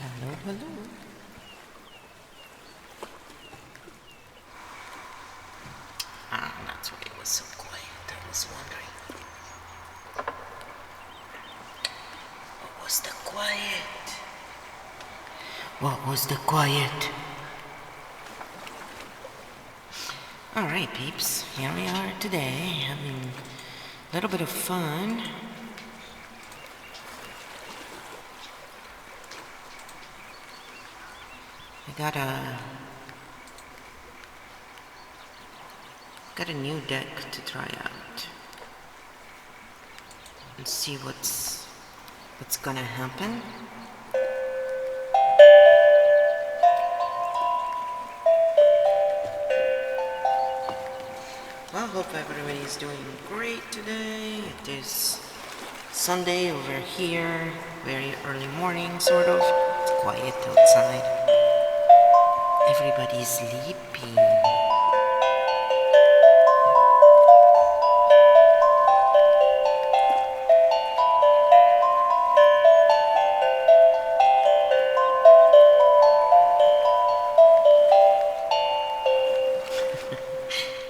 Hello, hello. That's why it was so quiet. I was wondering. What was the quiet? What was the quiet? Alright, peeps. Here we are today, having a little bit of fun. I got a new deck to try out and see what's gonna happen. Well, hope everybody's doing great today. It is Sunday over here, very early morning sort of. It's quiet outside. Everybody's sleeping.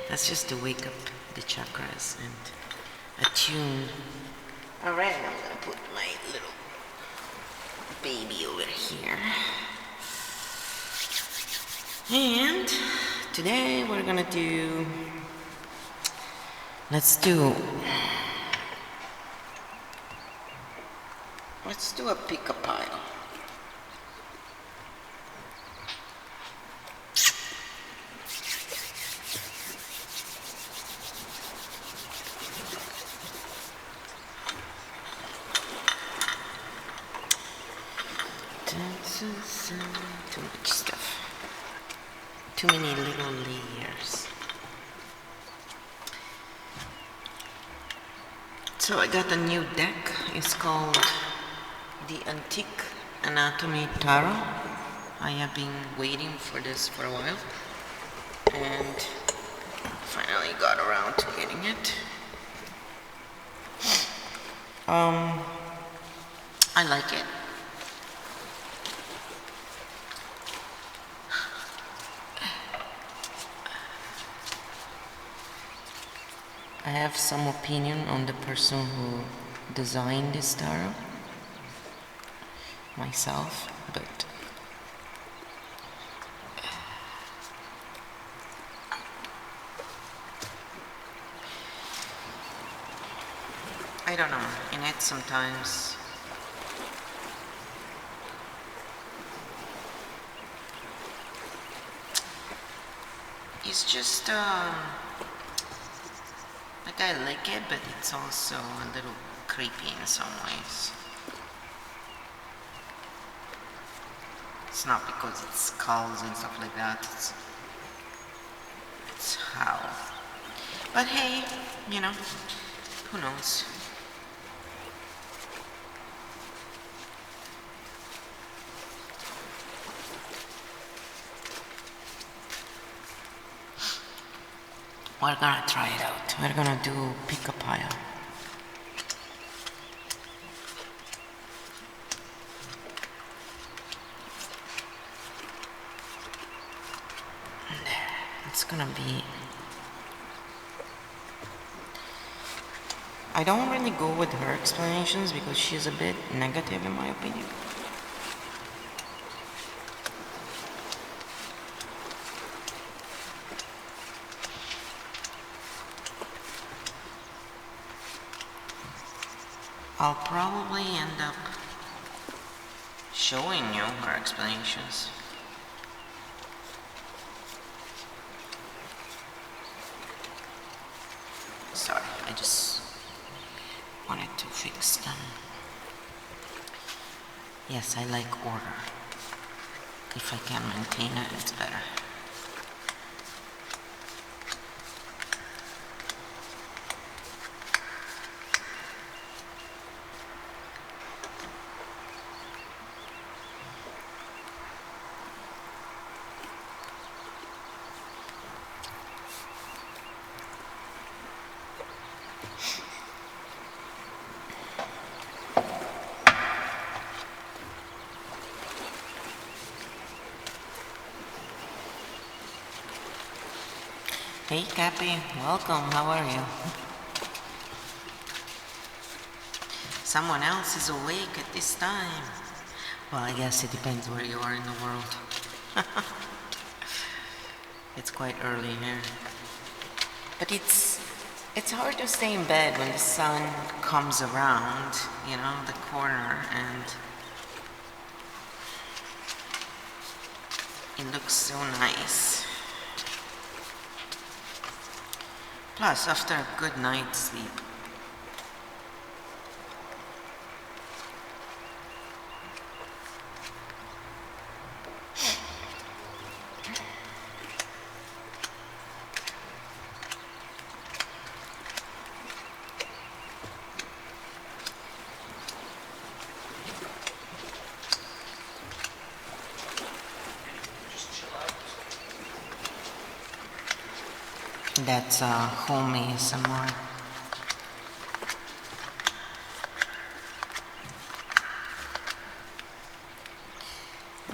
That's just to wake up the chakras and attune. Alright, I'm gonna put my little baby over here. And today we're gonna do, let's do a pick a pile. Too much stuff. Too many little layers. So I got a new deck. It's called the Antique Anatomy Tarot. I have been waiting for this for a while and finally got around to getting it. I like it. I have some opinion on the person who designed this tarot, myself, but I don't know, in it sometimes it's just like I like it, but it's also a little creepy in some ways. It's not because it's skulls and stuff like that, it's how. But hey, you know, who knows? We're gonna try it out. We're gonna do pick a pile. There. It's gonna be... I don't really go with her explanations because she's a bit negative in my opinion. I'll probably end up showing you her explanations. Sorry, I just wanted to fix them. Yes, I like order. If I can maintain it, it's better. Hey Cappy, welcome, how are you? Someone else is awake at this time. Well, I guess it depends where you are in the world. It's quite early here. But it's hard to stay in bed when the sun comes around, you know, the corner, and it looks so nice. Plus, after a good night's sleep, that's homey ASMR.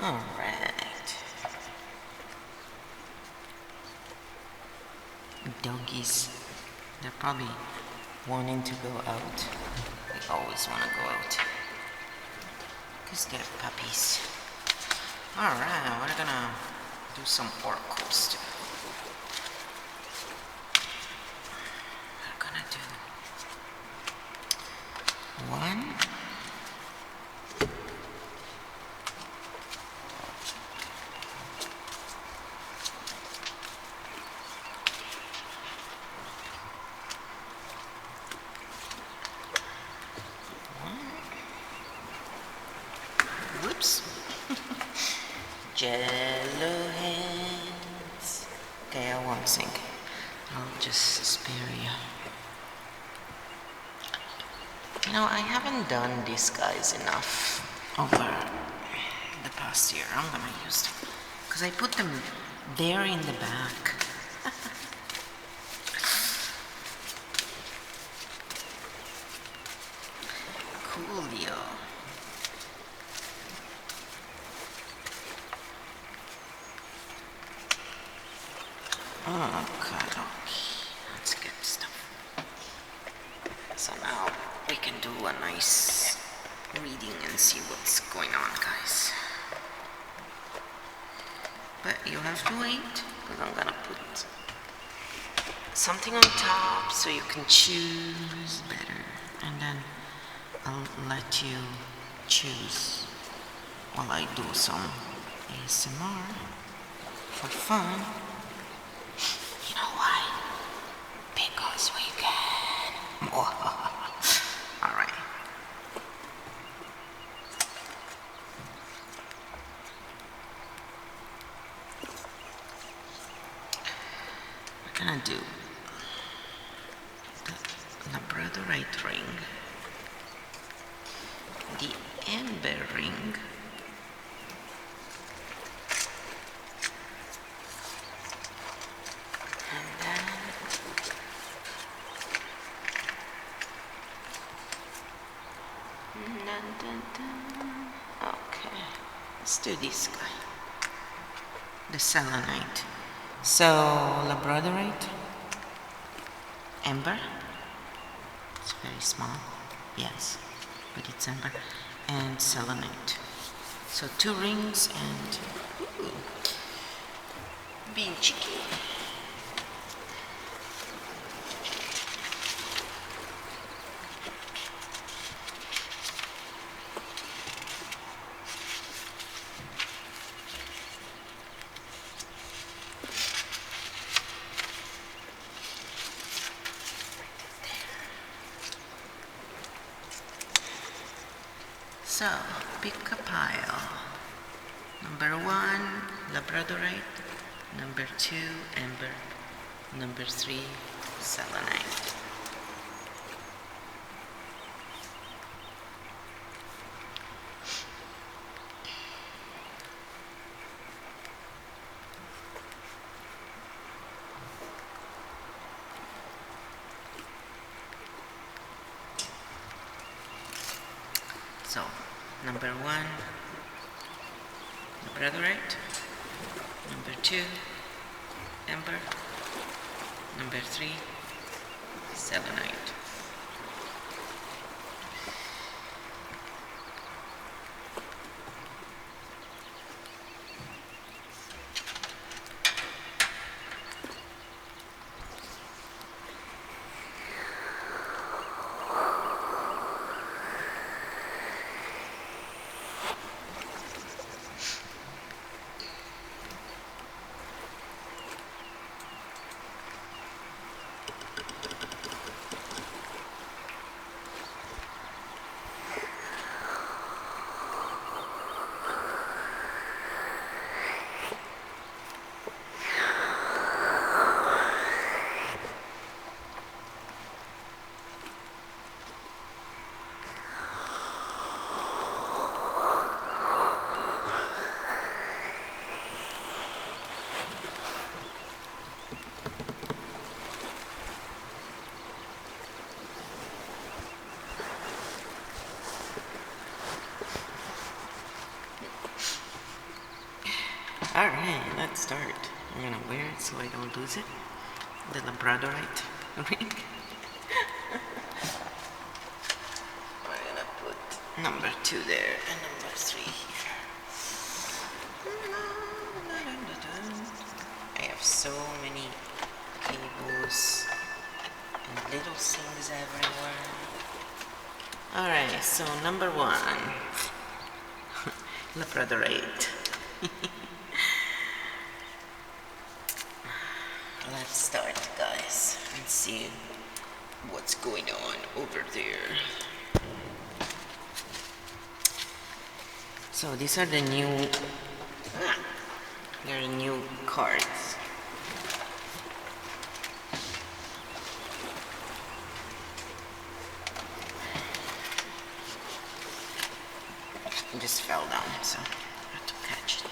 Alright. Doggies, they're probably wanting to go out. They always want to go out. Because they're puppies. Alright, we're gonna do some oracles too. We're gonna do one. Whoops. Jello hands. Okay, I won't sing. I'll just spare you. You know, I haven't done these guys enough over the past year. I'm gonna use them. Because I put them there in the back. Coolio. Okay, that's good stuff. So now we can do a nice reading and see what's going on, guys. But you have to wait, because I'm gonna put something on top so you can choose better, and then I'll let you choose while I do some ASMR for fun. You know why? Because we can. Alright. We're gonna do the labradorite ring, the amber ring, and then okay, let's do this guy, the selenite. So labradorite, amber, it's very small, yes, but it's amber, and selenite. So 2 rings and being cheeky. So, pick a pile. Number 1, labradorite. Number 2, amber. Number 3, selenite. So, number 1, labradorite. Number 2, amber. Number 3, selenite. Alright, let's start. I'm gonna wear it so I don't lose it. The labradorite ring. We're gonna put number 2 there and number 3 here. I have so many cables and little things everywhere. Alright, so number 1. Labradorite. Let's start, guys, and see what's going on over there. So these are the new, they're new cards. It just fell down, so I had to catch it.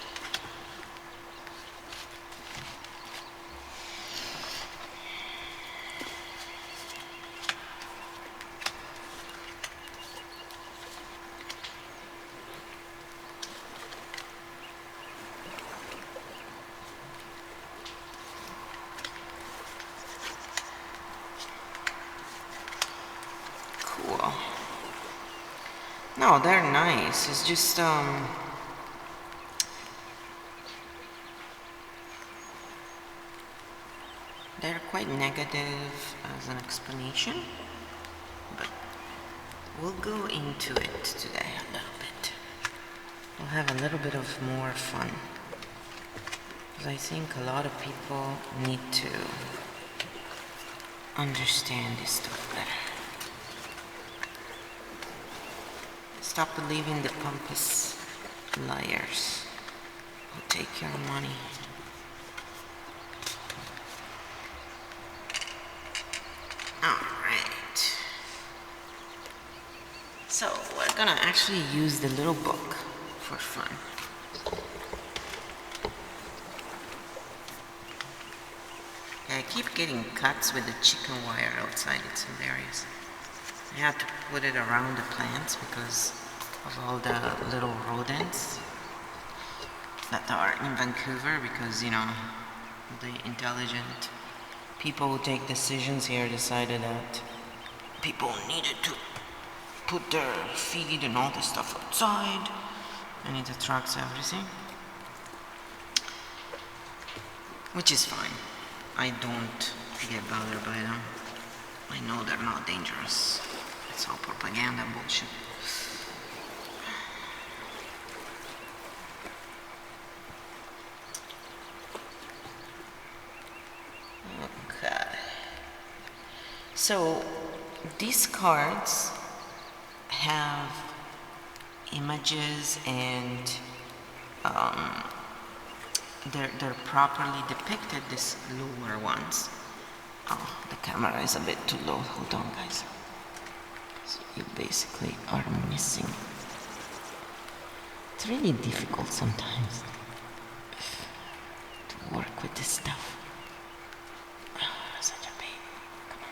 Cool. No, they're nice. It's just they're quite negative as an explanation, but we'll go into it today a little bit. We'll have a little bit of more fun, because I think a lot of people need to understand this stuff better. Stop believing the pompous liars who take your money. Alright. So we're gonna actually use the little book for fun. I keep getting cuts with the chicken wire outside, it's hilarious. I have to put it around the plants because of all the little rodents that are in Vancouver, because, you know, the intelligent people who take decisions here decided that people needed to put their feed and all this stuff outside, and it attracts everything. Which is fine. I don't get bothered by them. I know they're not dangerous. It's all propaganda bullshit. Okay. So these cards have images and they're properly depicted, these lower ones. Oh, the camera is a bit too low. Hold on, guys. So you basically are missing. It's really difficult sometimes to work with this stuff. Oh, such a pain. Come on.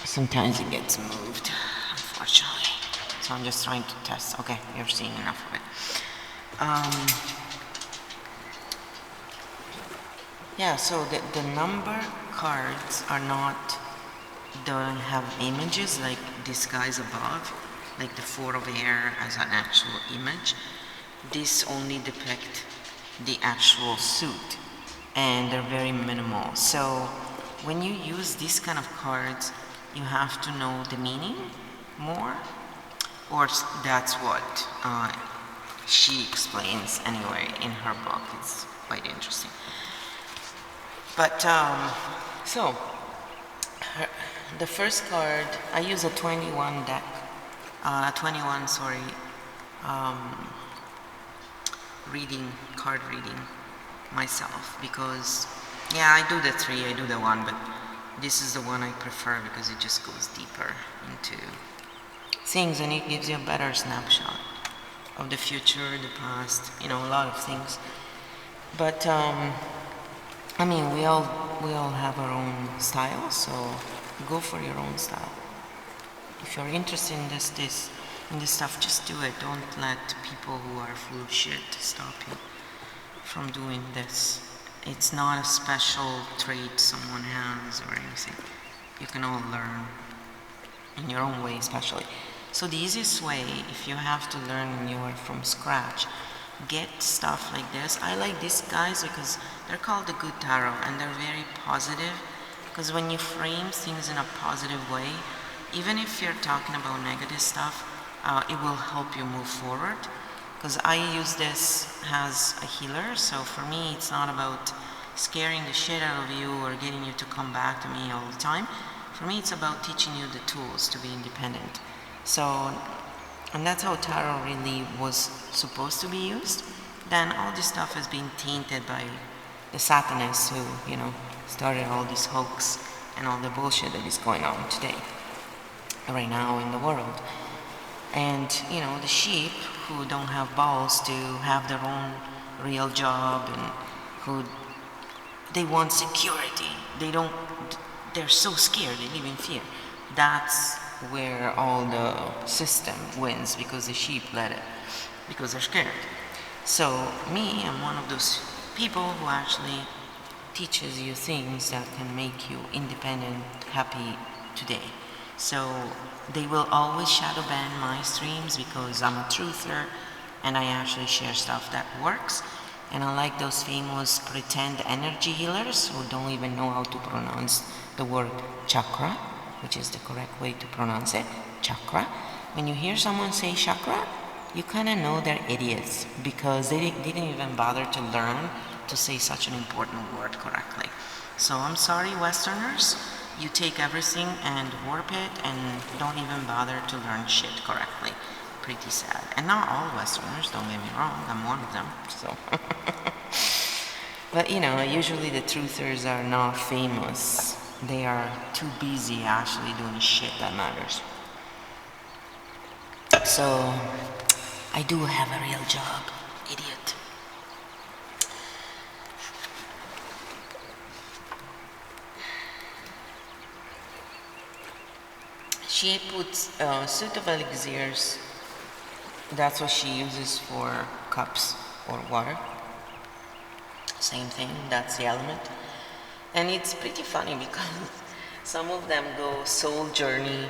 Sometimes it gets moved, unfortunately. So I'm just trying to test. Okay, you're seeing enough of it. Yeah, so the number cards are not, don't have images like this guy's above, like the Four of Air as an actual image. This only depict the actual suit, and they're very minimal. So when you use these kind of cards, you have to know the meaning more, or that's what she explains anyway in her book. It's quite interesting. But so her, the first card, I use a 21 deck, 21, sorry, card reading myself, because yeah, I do the 3, I do the 1, but this is the one I prefer because it just goes deeper into things and it gives you a better snapshot of the future, the past, a lot of things. But I mean, we all have our own style, so go for your own style. If you're interested in this stuff, just do it. Don't let people who are full of shit stop you from doing this. It's not a special trait someone has or anything. You can all learn in your own way, especially. So the easiest way, if you have to learn and you are from scratch, get stuff like this. I like these guys because they're called the Good Tarot, and they're very positive, because when you frame things in a positive way, even if you're talking about negative stuff, it will help you move forward. Because I use this as a healer, so for me it's not about scaring the shit out of you or getting you to come back to me all the time. For me it's about teaching you the tools to be independent. So, and that's how tarot really was supposed to be used. Then all this stuff has been tainted by the Satanists who, started all this hoax and all the bullshit that is going on today, right now in the world. And, the sheep who don't have balls to have their own real job, and who, they want security. They're so scared, they live in fear. That's where all the system wins, because the sheep let it, because they're scared. So me, I'm one of those people who actually teaches you things that can make you independent, happy today. So they will always shadow ban my streams because I'm a truther and I actually share stuff that works. And unlike those famous pretend energy healers who don't even know how to pronounce the word chakra, which is the correct way to pronounce it, chakra. When you hear someone say chakra, you kind of know they're idiots, because they didn't even bother to learn to say such an important word correctly. So I'm sorry, Westerners, you take everything and warp it and don't even bother to learn shit correctly. Pretty sad. And not all Westerners, don't get me wrong, I'm one of them, so. But usually the truthers are not famous. They are too busy actually doing shit that matters. So, I do have a real job, idiot. She puts a suit of elixirs. That's what she uses for cups or water. Same thing, that's the element. And it's pretty funny because some of them go soul journey,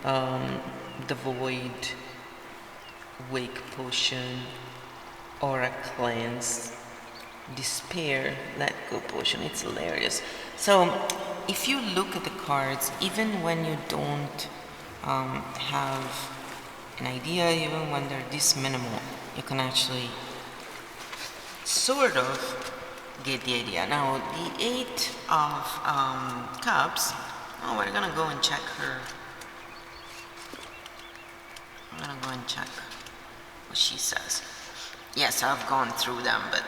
the void, wake potion, aura cleanse, despair, let go potion. It's hilarious. So if you look at the cards, even when you don't have an idea, even when they're this minimal, you can actually sort of get the idea. Now the 8 of cups, we're gonna go and check her. I'm gonna go and check what she says. Yes, I've gone through them, but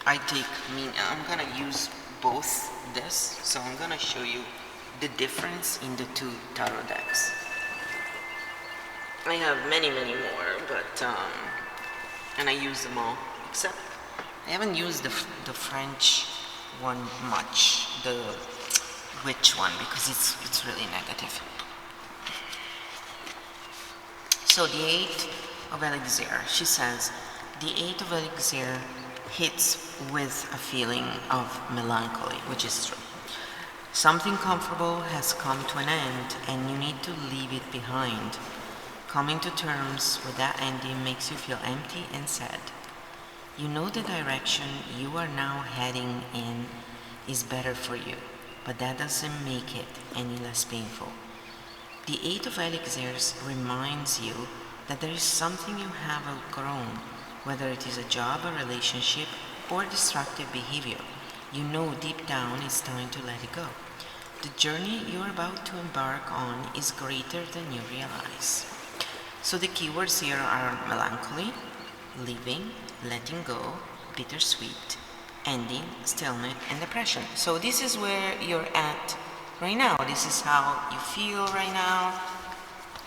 I'm gonna use both this, so I'm gonna show you the difference in the two tarot decks. I have many more, but and I use them all, except I haven't used the French one much, the witch one, because it's really negative. So the 8 of Elixir, she says, the Eight of Elixir hits with a feeling of melancholy, which is true. Something comfortable has come to an end and you need to leave it behind. Coming to terms with that ending makes you feel empty and sad. You know the direction you are now heading in is better for you, but that doesn't make it any less painful. The Eight of Elixirs reminds you that there is something you have outgrown, whether it is a job, a relationship, or destructive behavior. You know deep down it's time to let it go. The journey you're about to embark on is greater than you realize. So the keywords here are melancholy, leaving, letting go, bittersweet, ending, stalemate, and depression. So this is where you're at right now. This is how you feel right now,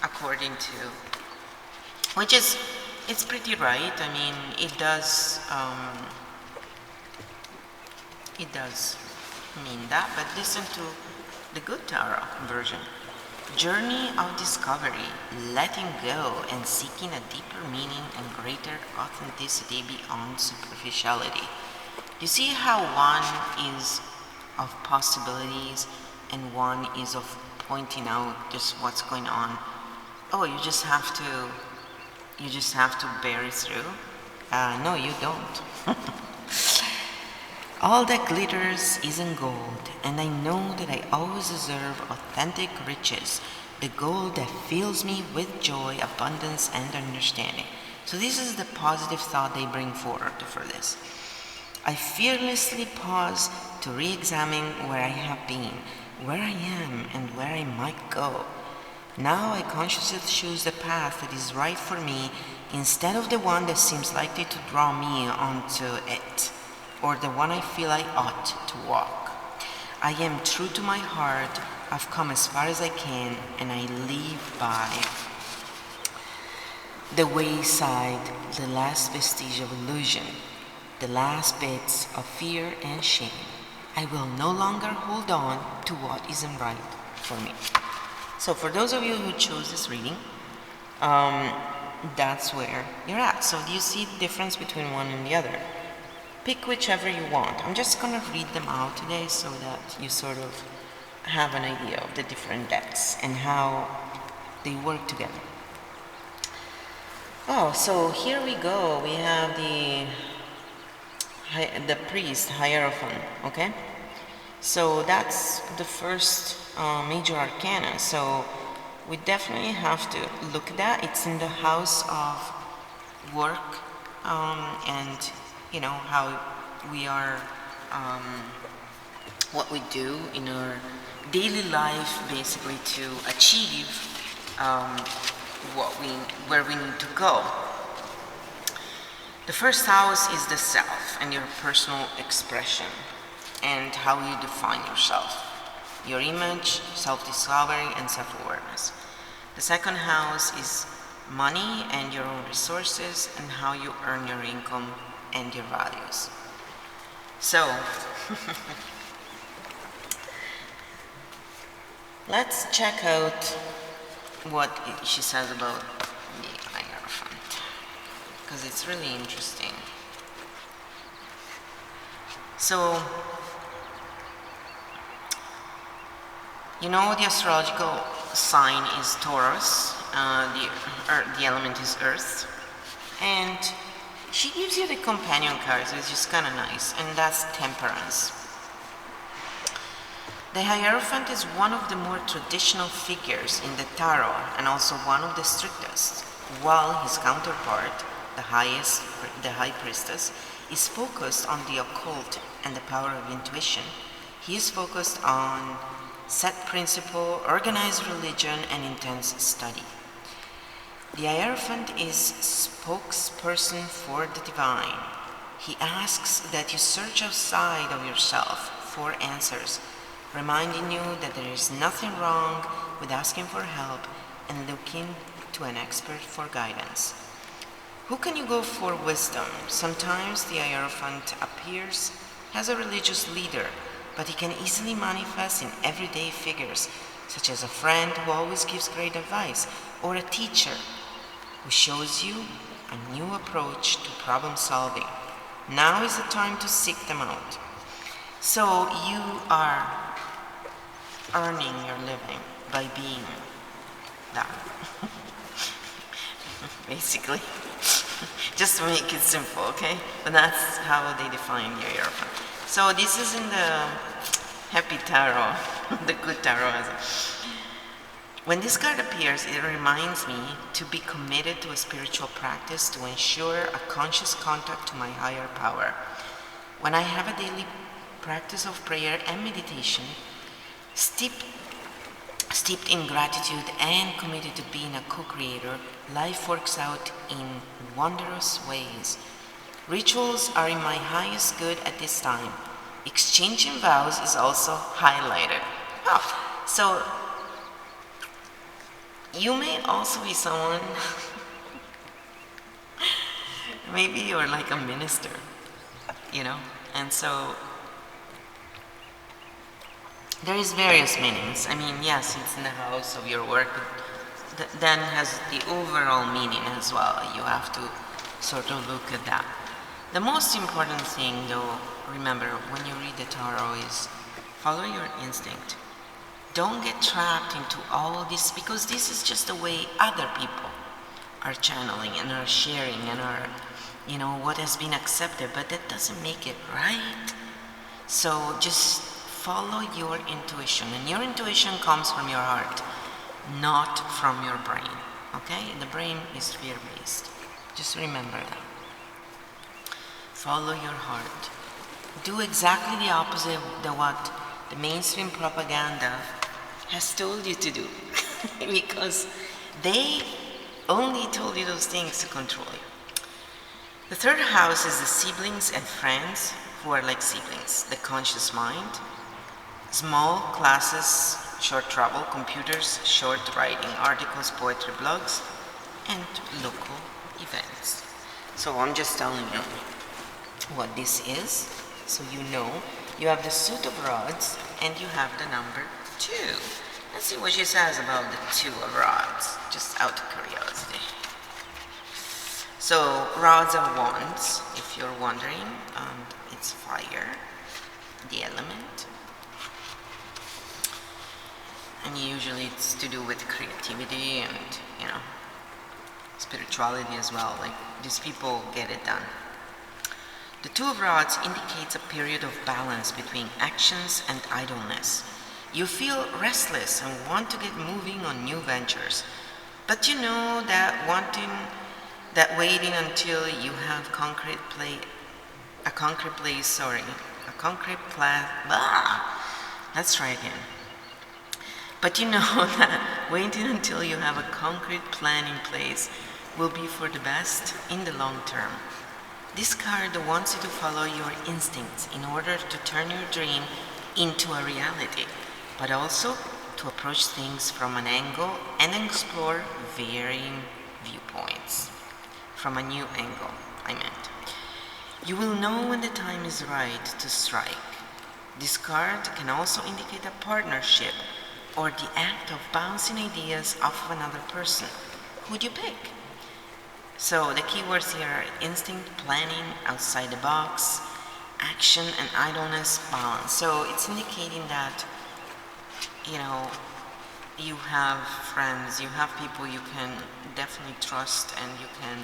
according to, which is, it's pretty right. I mean, it does mean that, but listen to the good tarot version. Journey of discovery, letting go and seeking a deeper meaning and greater authenticity beyond superficiality. You see how one is of possibilities and one is of pointing out just what's going on. Oh, you just have to bear it through. No, you don't. All that glitters isn't gold, and I know that I always deserve authentic riches, the gold that fills me with joy, abundance, and understanding. So this is the positive thought they bring forward for this. I fearlessly pause to re-examine where I have been, where I am, and where I might go. Now I consciously choose the path that is right for me instead of the one that seems likely to draw me onto it, or the one I feel I ought to walk. I am true to my heart, I've come as far as I can, and I leave by the wayside the last vestige of illusion, the last bits of fear and shame. I will no longer hold on to what isn't right for me. So for those of you who chose this reading, that's where you're at. So do you see the difference between one and the other? Pick whichever you want. I'm just going to read them out today so that you sort of have an idea of the different decks and how they work together. Oh, so here we go. We have the priest, Hierophant, okay? So that's the first major arcana. So we definitely have to look at that. It's in the house of work and you know, how we are, what we do in our daily life, basically to achieve where we need to go. The first house is the self and your personal expression and how you define yourself, your image, self-discovery, and self-awareness. The second house is money and your own resources and how you earn your income and your values. So, let's check out what she says about the Hierophant, because it's really interesting. So, you know the astrological sign is Taurus, the element is Earth, and she gives you the companion cards, which is kind of nice, and that's Temperance. The Hierophant is one of the more traditional figures in the tarot and also one of the strictest, while his counterpart, the High Priestess, is focused on the occult and the power of intuition. He is focused on set principle, organized religion, and intense study. The Hierophant is spokesperson for the divine. He asks that you search outside of yourself for answers, reminding you that there is nothing wrong with asking for help and looking to an expert for guidance. Who can you go for wisdom? Sometimes the Hierophant appears as a religious leader, but he can easily manifest in everyday figures, such as a friend who always gives great advice, or a teacher who shows you a new approach to problem solving. Now is the time to seek them out. So you are earning your living by being that. Basically. Just to make it simple, okay? But that's how they define your hierophant. So this is in the Happy Tarot, the Good Tarot. When this card appears, it reminds me to be committed to a spiritual practice to ensure a conscious contact to my higher power. When I have a daily practice of prayer and meditation, steeped in gratitude and committed to being a co-creator, life works out in wondrous ways. Rituals are in my highest good at this time. Exchanging vows is also highlighted. Oh, so you may also be someone, maybe you're like a minister, and so there is various meanings. I mean, yes, it's in the house of your work, but then has the overall meaning as well. You have to sort of look at that. The most important thing, though, remember, when you read the tarot is follow your instinct. Don't get trapped into all this, because this is just the way other people are channeling and are sharing and are, what has been accepted, but that doesn't make it right. So just follow your intuition, and your intuition comes from your heart, not from your brain, okay? The brain is fear-based. Just remember that. Follow your heart. Do exactly the opposite of what the mainstream propaganda has told you to do because they only told you those things to control you. The third house is the siblings and friends who are like siblings, the conscious mind, small classes, short travel, computers, short writing, articles, poetry, blogs, and local events. So I'm just telling you what this is, so you have the suit of rods and you have the number 2. Let's see what she says about the 2 of rods, just out of curiosity. So rods are wands, if you're wondering, it's fire, the element, and usually it's to do with creativity and spirituality as well. Like, these people get it done. The 2 of rods indicates a period of balance between actions and idleness. You feel restless and want to get moving on new ventures, but you know that waiting until you have a concrete plan. Let's try again. But you know that waiting until you have a concrete plan in place will be for the best in the long term. This card wants you to follow your instincts in order to turn your dream into a reality, but also to approach things from an angle and explore varying viewpoints. From a new angle, I meant. You will know when the time is right to strike. This card can also indicate a partnership or the act of bouncing ideas off of another person. Who'd you pick? So the keywords here are instinct, planning, outside the box, action, and idleness, balance. So it's indicating that, you have friends, you have people you can definitely trust and you can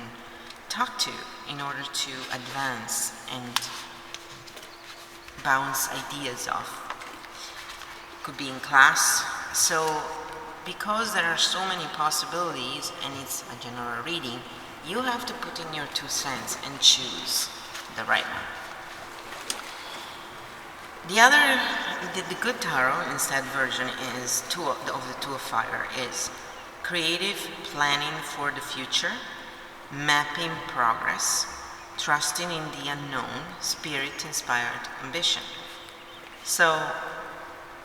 talk to in order to advance and bounce ideas off. Could be in class. So because there are so many possibilities and it's a general reading, you have to put in your 2 cents and choose the right one. The good tarot instead version is the 2 of fire is creative planning for the future, mapping progress, trusting in the unknown, spirit-inspired ambition. So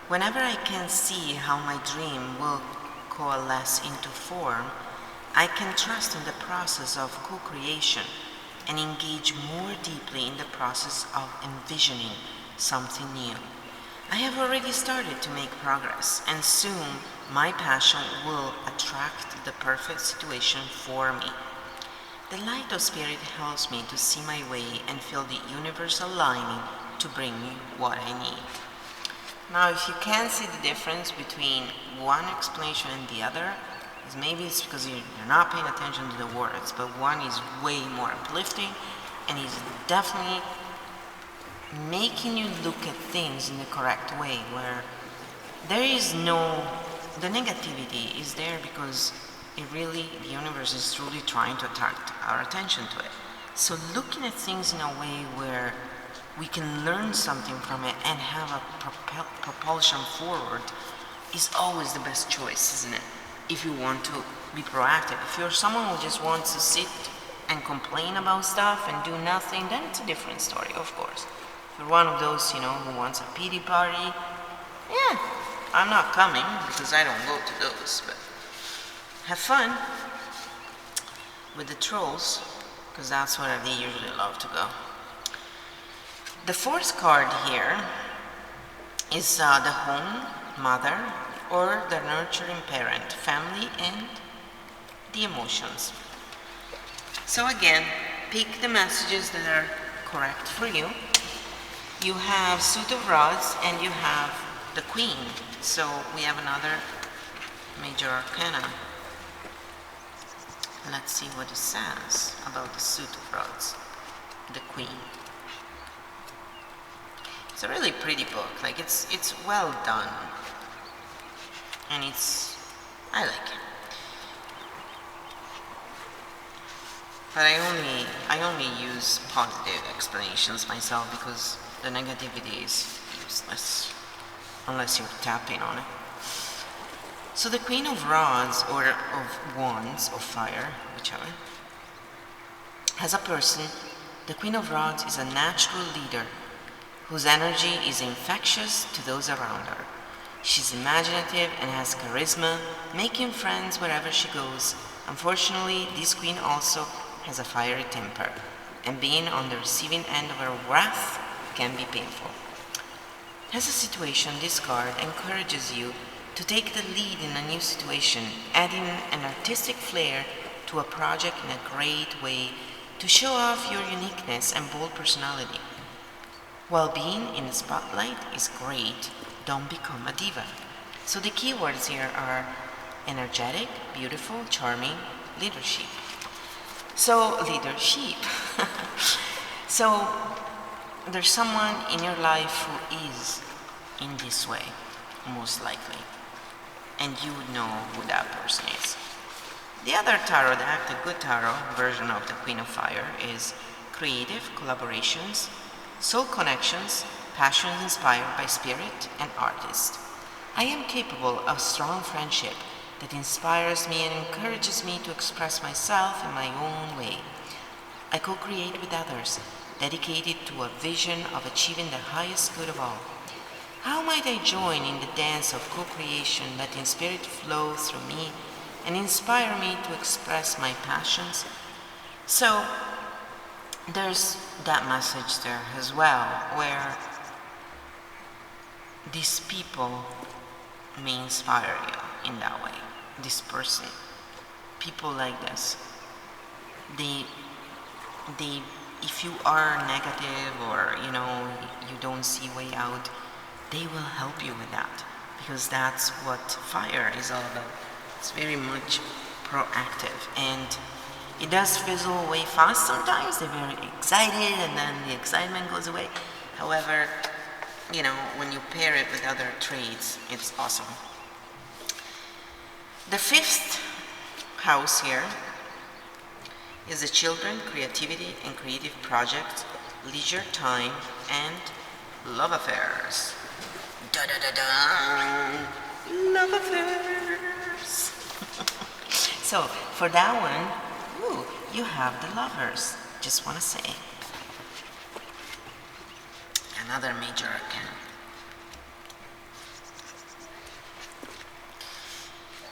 whenever I can see how my dream will coalesce into form, I can trust in the process of co-creation and engage more deeply in the process of envisioning something new. I have already started to make progress, and soon my passion will attract the perfect situation for me. The light of spirit helps me to see my way and feel the universe aligning to bring me what I need. Now, if you can't see the difference between one explanation and the other, maybe it's because you're not paying attention to the words, but one is way more uplifting and is definitely making you look at things in the correct way, where there is no, the negativity is there because the universe is truly trying to attract our attention to it. So looking at things in a way where we can learn something from it and have a propulsion forward is always the best choice, isn't it? If you want to be proactive. If you're someone who just wants to sit and complain about stuff and do nothing, then it's a different story, of course. If you're one of those, who wants a pity party, yeah, I'm not coming because I don't go to those, but have fun with the trolls, because that's where they usually love to go. The fourth card here is the home, mother, or the nurturing parent, family, and the emotions. So again, pick the messages that are correct for you. You have Suit of Rods and you have the Queen. So we have another major arcana. Let's see what it says about the Suit of Rods, the Queen. It's a really pretty book. Like it's well done, and I like it. But I only use positive explanations myself because the negativity is useless unless you're tapping on it. So the Queen of Rods, or of Wands, or Fire, whichever, as a person, the Queen of Rods is a natural leader whose energy is infectious to those around her. She's imaginative and has charisma, making friends wherever she goes. Unfortunately, this queen also has a fiery temper, and being on the receiving end of her wrath can be painful. As a situation, this card encourages you to take the lead in a new situation, adding an artistic flair to a project in a great way to show off your uniqueness and bold personality. While being in the spotlight is great, don't become a diva. So the keywords here are energetic, beautiful, charming, leadership. So there's someone in your life who is in this way, most likely, and you would know who that person is. The other tarot deck, the good tarot version of the Queen of Fire, is creative collaborations, soul connections, passions inspired by spirit and artist. I am capable of strong friendship that inspires me and encourages me to express myself in my own way. I co-create with others, dedicated to a vision of achieving the highest good of all. How might I join in the dance of co-creation, letting spirit flow through me and inspire me to express my passions? So there's that message there as well, where these people may inspire you in that way. This person, people like this, they if you are negative or you don't see way out, they will help you with that, because that's what fire is all about. It's very much proactive, and it does fizzle away fast sometimes. They're very excited and then the excitement goes away. However, when you pair it with other traits, it's awesome. The fifth house here is the children, creativity and creative projects, leisure time, and love affairs. Da da da da! Love affairs! So, for that one, you have the Lovers. Just want to say. Another major arcana.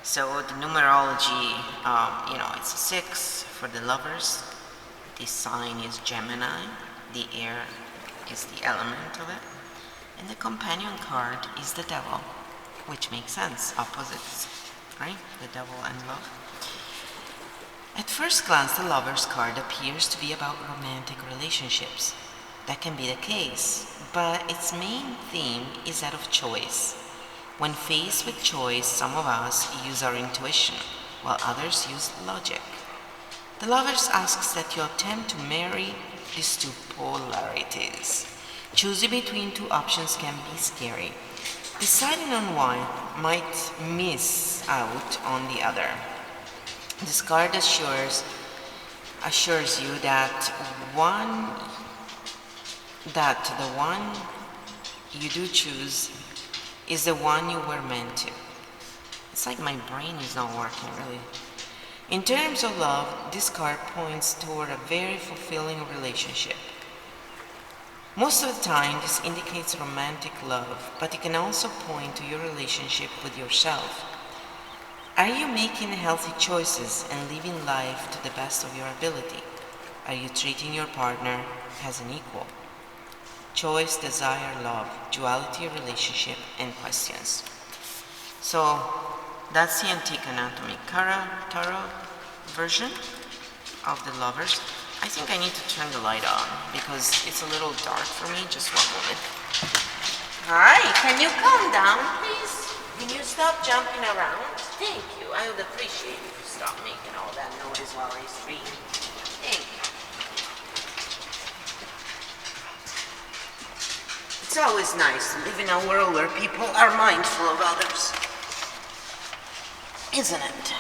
So the numerology, it's a 6 for the Lovers. The sign is Gemini. The air is the element of it. And the companion card is the Devil, which makes sense. Opposites, right? The Devil and love. At first glance, the Lover's card appears to be about romantic relationships. That can be the case, but its main theme is that of choice. When faced with choice, some of us use our intuition, while others use logic. The Lovers asks that you attempt to marry these two polarities. Choosing between two options can be scary. Deciding on one might miss out on the other. This card assures you that the one you do choose is the one you were meant to. It's like my brain is not working really. In terms of love, this card points toward a very fulfilling relationship. Most of the time, this indicates romantic love, but it can also point to your relationship with yourself. Are you making healthy choices and living life to the best of your ability? Are you treating your partner as an equal? Choice, desire, love, duality, relationship, and questions. So that's the Antique Anatomy Tarot version of the Lovers. I think I need to turn the light on because it's a little dark for me. Just one moment. Hi, can you calm down, please? Can you stop jumping around? Thank you. I would appreciate if you stop making all that noise while I stream. Thank you. It's always nice to live in a world where people are mindful of others, isn't it?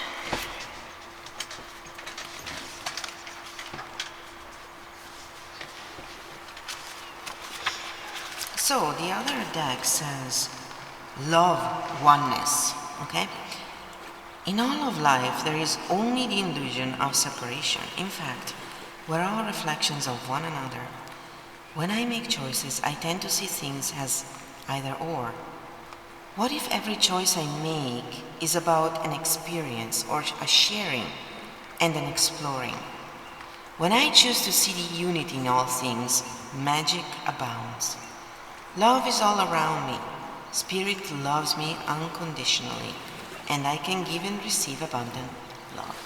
So the other deck says love oneness, okay? In all of life, there is only the illusion of separation. In fact, we're all reflections of one another. When I make choices, I tend to see things as either or. What if every choice I make is about an experience or a sharing and an exploring? When I choose to see the unity in all things, magic abounds. Love is all around me. Spirit loves me unconditionally, and I can give and receive abundant love.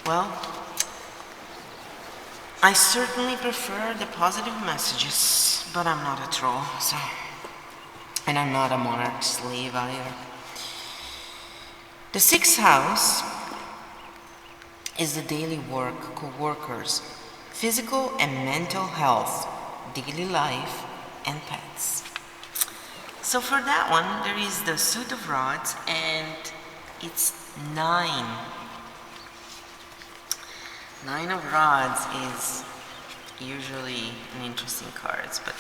Well, I certainly prefer the positive messages, but I'm not a troll, so... And I'm not a monarch slave either. The 6th house is the daily work, co-workers, physical and mental health, daily life, and pets. So for that one, there is the Suit of Rods, and it's 9. 9 of Rods is usually an interesting card, but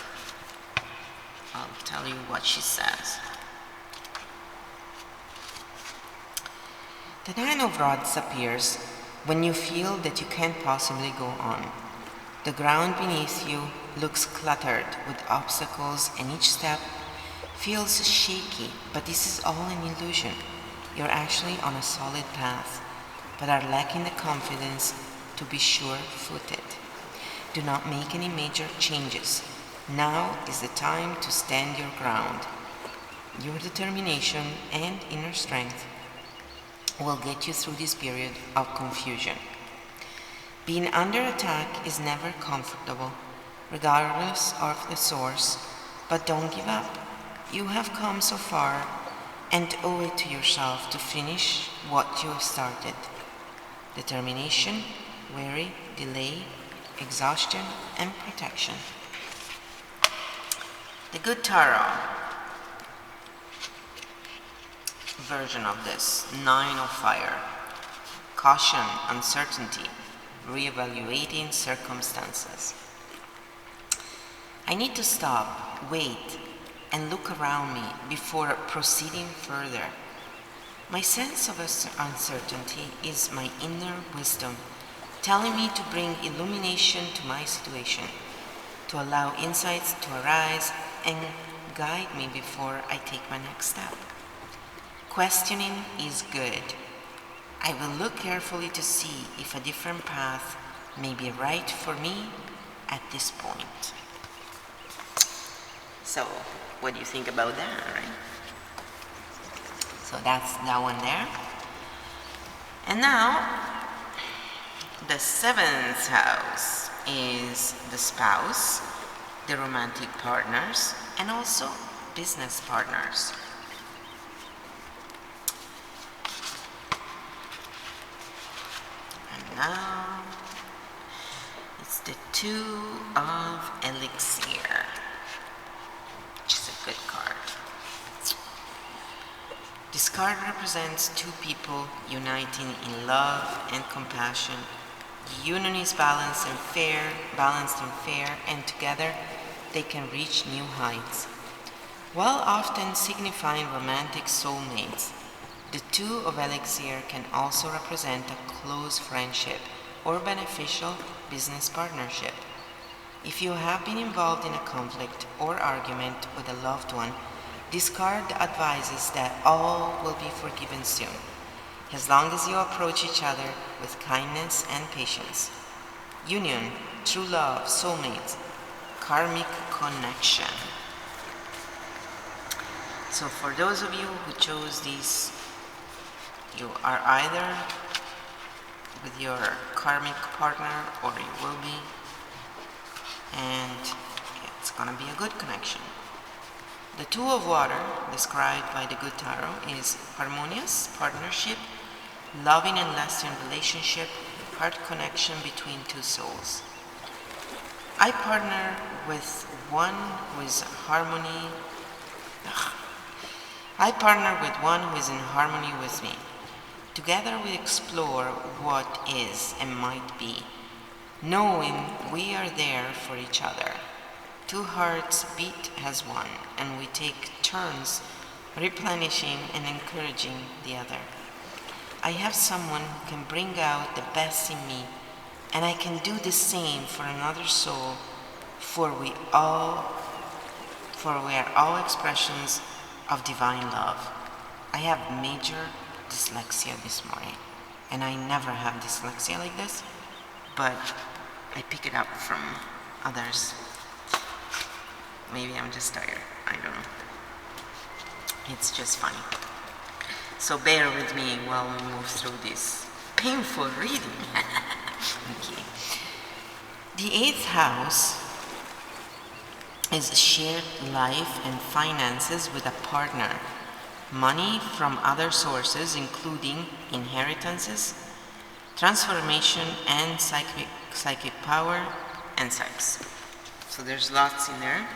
I'll tell you what she says. The 9 of Rods appears when you feel that you can't possibly go on. The ground beneath you looks cluttered with obstacles, and each step feels shaky, but this is all an illusion. You're actually on a solid path, but are lacking the confidence to be sure-footed. Do not make any major changes. Now is the time to stand your ground. Your determination and inner strength will get you through this period of confusion. Being under attack is never comfortable, regardless of the source, but don't give up. You have come so far and owe it to yourself to finish what you have started. Determination, worry, delay, exhaustion, and protection. The Good Tarot version of this, 9 of Fire. Caution, uncertainty, reevaluating circumstances. I need to stop, wait, and look around me before proceeding further. My sense of uncertainty is my inner wisdom telling me to bring illumination to my situation, to allow insights to arise and guide me before I take my next step. Questioning is good. I will look carefully to see if a different path may be right for me at this point. So, what do you think about that, right? So that's that one there. And now, The seventh house is the spouse, the romantic partners, and also business partners. And now it's the Two of Elixir, which is a good card. This card represents two people uniting in love and compassion. The union is balanced and fair, and together they can reach new heights. While often signifying romantic soulmates, the Two of Elixir can also represent a close friendship or beneficial business partnership. If you have been involved in a conflict or argument with a loved one, this card advises that all will be forgiven soon, as long as you approach each other with kindness and patience. Union, true love, soulmates, karmic connection. So for those of you who chose these, you are either with your karmic partner or you will be, and it's gonna be a good connection. The Two of Water, described by the Good Tarot, is harmonious partnership, loving and lasting relationship, heart connection between two souls. I partner with one who is in harmony with me. Together we explore what is and might be, knowing we are there for each other. Two hearts beat as one, and we take turns replenishing and encouraging the other. I have someone who can bring out the best in me, and I can do the same for another soul, for we are all expressions of divine love. I have major dyslexia this morning, and I never have dyslexia like this, but I pick it up from others. Maybe I'm just tired, I don't know. It's just funny. So bear with me while we move through this painful reading. Okay. The 8th house is shared life and finances with a partner. Money from other sources, including inheritances, transformation, and psychic power, and sex. So there's lots in there.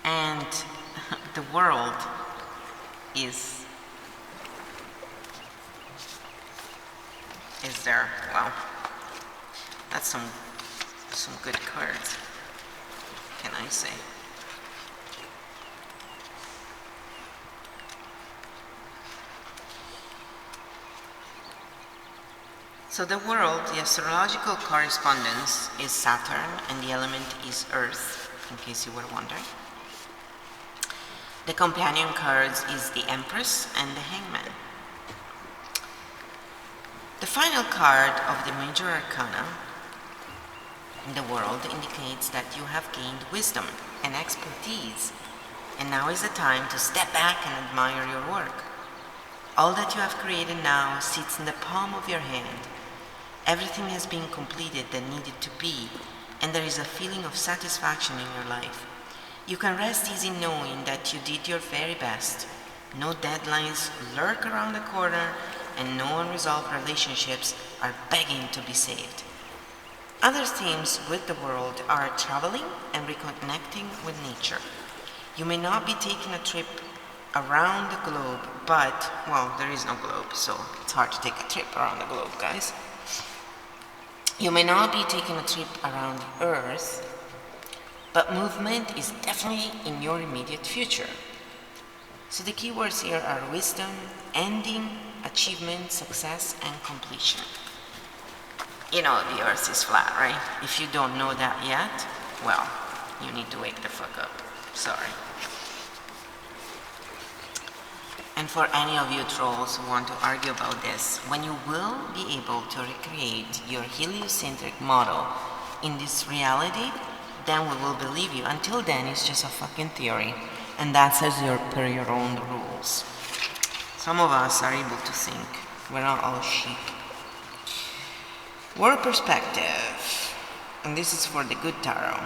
And the world is there. Wow, that's some good cards, can I say? So the world, the astrological correspondence is Saturn, and the element is Earth, in case you were wondering. The companion cards is the Empress and the Hangman. The final card of the major arcana in the world indicates that you have gained wisdom and expertise, and now is the time to step back and admire your work. All that you have created now sits in the palm of your hand. Everything has been completed that needed to be, and there is a feeling of satisfaction in your life. You can rest easy knowing that you did your very best. No deadlines lurk around the corner, and no unresolved relationships are begging to be saved. Other themes with the world are traveling and reconnecting with nature. You may not be taking a trip around the globe, but, well, there is no globe, so it's hard to take a trip around the globe, guys. You may not be taking a trip around Earth, but movement is definitely in your immediate future. So the keywords here are wisdom, ending, achievement, success, and completion. You know the Earth is flat, right? If you don't know that yet, well, you need to wake the fuck up. Sorry. And for any of you trolls who want to argue about this, when you will be able to recreate your heliocentric model in this reality, then we will believe you. Until then, it's just a fucking theory, and that's as per your own rules. Some of us are able to think We're not all sheep. World perspective. And this is for the good tarot.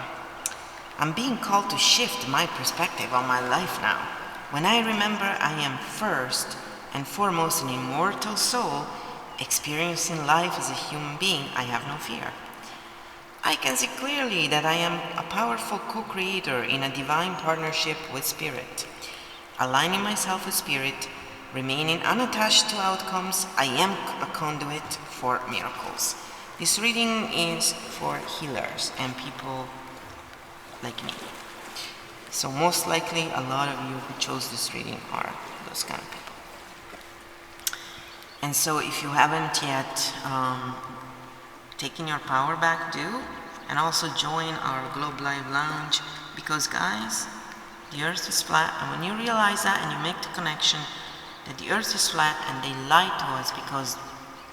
I'm being called to shift my perspective on my life now. When I remember I am first and foremost an immortal soul, experiencing life as a human being, I have no fear. I can see clearly that I am a powerful co-creator in a divine partnership with Spirit. Aligning myself with Spirit, remaining unattached to outcomes, I am a conduit for miracles. This reading is for healers and people like me. So most likely a lot of you who chose this reading are those kind of people. And so if you haven't yet taken your power back, do. And also join our Globe Live Lounge, because guys, the earth is flat, and when you realize that and you make the connection that the earth is flat and they lied to us because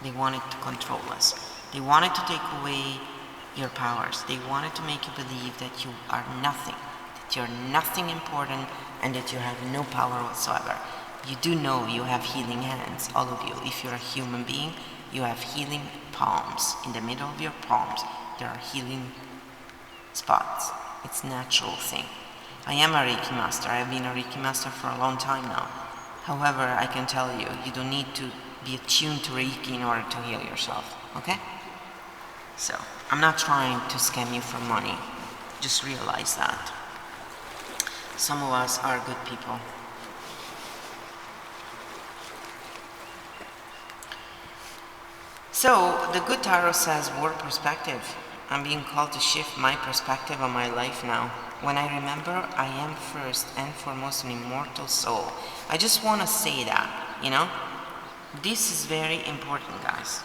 they wanted to control us. They wanted to take away your powers. They wanted to make you believe that you are nothing, that you're nothing important, and that you have no power whatsoever. You do know you have healing hands, all of you. If you're a human being, you have healing palms. In the middle of your palms, there are healing spots. It's a natural thing. I am a Reiki master. I've been a Reiki master for a long time now. However, I can tell you, you don't need to be attuned to Reiki in order to heal yourself, okay? So, I'm not trying to scam you for money. Just realize that. Some of us are good people. So, the good tarot says world perspective. I'm being called to shift my perspective on my life now. When I remember I am first and foremost an immortal soul. I just want to say that, you know? This is very important, guys.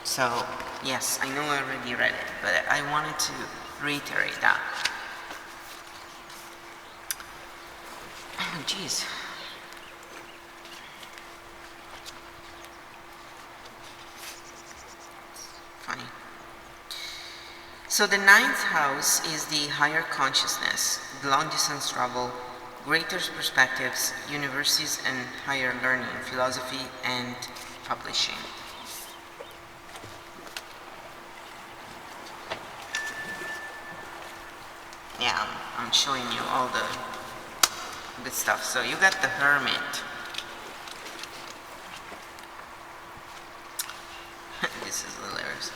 So, yes, I know I already read it, but I wanted to reiterate that. Oh, jeez. Funny. So the 9th house is the higher consciousness, long distance travel, greater perspectives, universities and higher learning, philosophy and publishing. Yeah, I'm showing you all the good stuff. So you got the Hermit. This is hilarious.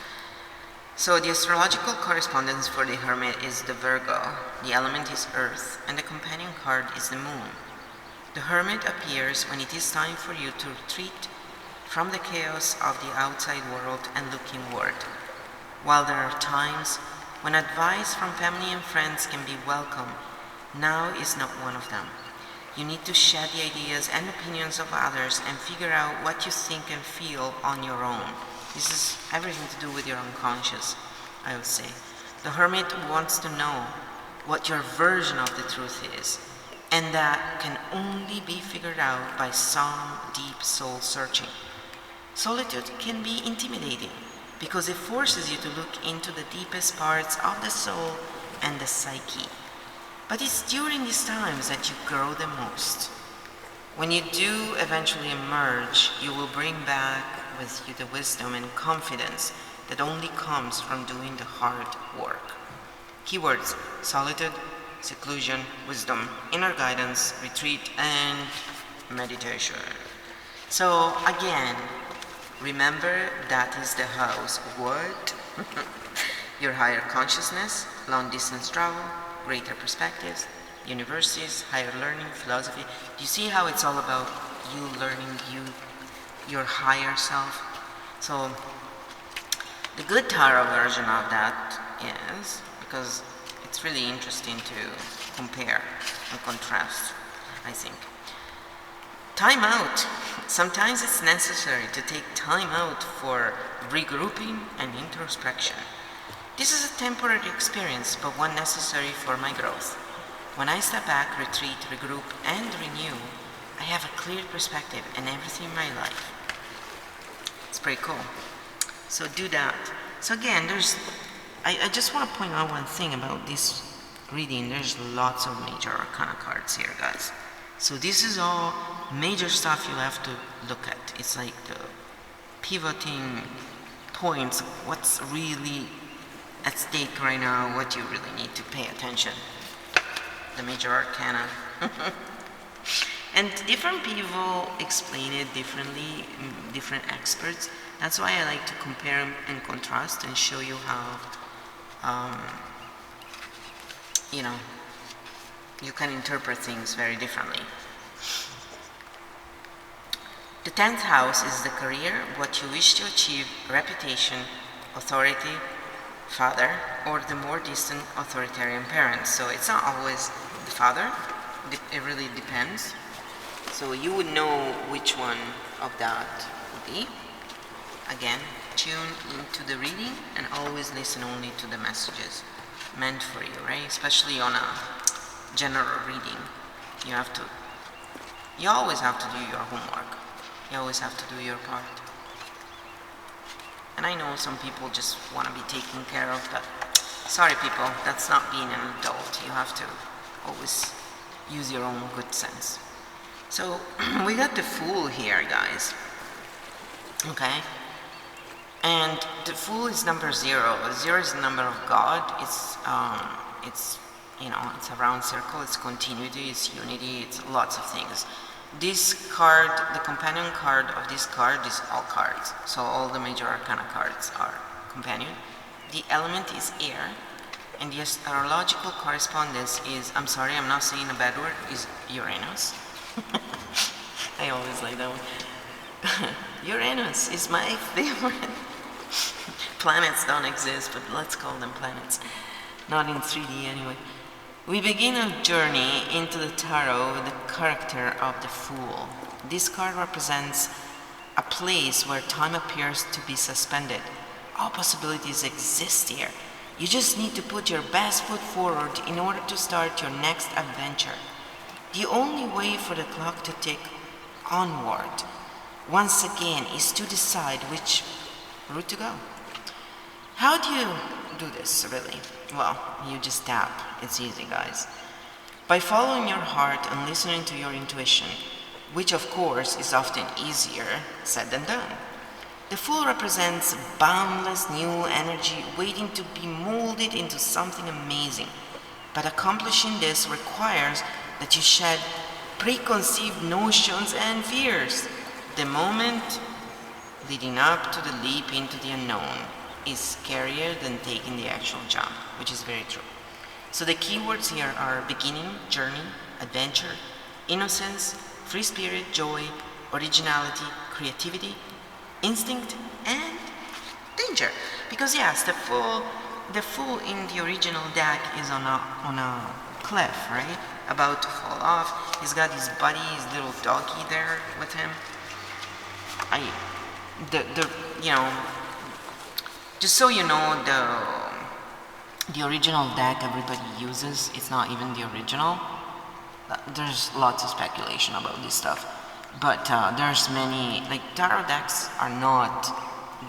So the astrological correspondence for the Hermit is the Virgo, the element is Earth, and the companion card is the Moon. The Hermit appears when it is time for you to retreat from the chaos of the outside world and look inward. While there are times when advice from family and friends can be welcome, now is not one of them. You need to shed the ideas and opinions of others and figure out what you think and feel on your own. This is everything to do with your unconscious, I would say. The Hermit wants to know what your version of the truth is, and that can only be figured out by some deep soul searching. Solitude can be intimidating because it forces you to look into the deepest parts of the soul and the psyche. But it's during these times that you grow the most. When you do eventually emerge, you will bring back with you the wisdom and confidence that only comes from doing the hard work. Keywords: solitude, seclusion, wisdom, inner guidance, retreat, and meditation. So again, remember that is the house. What? Your higher consciousness, long distance travel, greater perspectives, universities, higher learning, philosophy. Do you see how it's all about you learning your higher self? So the good tarot version of that is, because it's really interesting to compare and contrast, I think. Time out. Sometimes it's necessary to take time out for regrouping and introspection. This is a temporary experience, but one necessary for my growth. When I step back, retreat, regroup, and renew, I have a clear perspective in everything in my life. It's pretty cool. So do that. So again, I just want to point out one thing about this reading. There's lots of major arcana cards here, guys. So this is all major stuff you have to look at. It's like the pivoting points, what's really at stake right now, what you really need to pay attention. The major arcana. And different people explain it differently, different experts. That's why I like to compare and contrast and show you how, you can interpret things very differently. The 10th house is the career, what you wish to achieve, reputation, authority, father, or the more distant authoritarian parents. So it's not always the father, it really depends. So you would know which one of that would be. Again, tune into the reading and always listen only to the messages meant for you, right? Especially on a general reading. You always have to do your homework. You always have to do your part. And I know some people just want to be taken care of, but sorry people, that's not being an adult. You have to always use your own good sense. So we got the Fool here, guys. Okay? And the Fool is number 0. 0 is the number of God. It's a round circle. It's continuity. It's unity. It's lots of things. This card, the companion card of this card is all cards. So all the major arcana cards are companion. The element is air. And the astrological correspondence is, I'm sorry, I'm not saying a bad word, is Uranus. I always like that one. Uranus is my favorite. Planets don't exist, but let's call them planets. Not in 3D anyway. We begin a journey into the tarot with the character of the Fool. This card represents a place where time appears to be suspended. All possibilities exist here. You just need to put your best foot forward in order to start your next adventure. The only way for the clock to tick onward, once again, is to decide which route to go. How do you do this, really? Well, you just tap. It's easy, guys. By following your heart and listening to your intuition, which of course is often easier said than done. The Fool represents boundless new energy waiting to be molded into something amazing. But accomplishing this requires that you shed preconceived notions and fears. The moment leading up to the leap into the unknown is scarier than taking the actual jump, which is very true. So the keywords here are beginning, journey, adventure, innocence, free spirit, joy, originality, creativity, instinct, and danger. Because yes, the Fool in the original deck is on a cliff, right? About to fall off. He's got his buddy, his little doggy there with him. Just so you know, the original deck everybody uses, it's not even the original. There's lots of speculation about this stuff. But there's many, like tarot decks are not,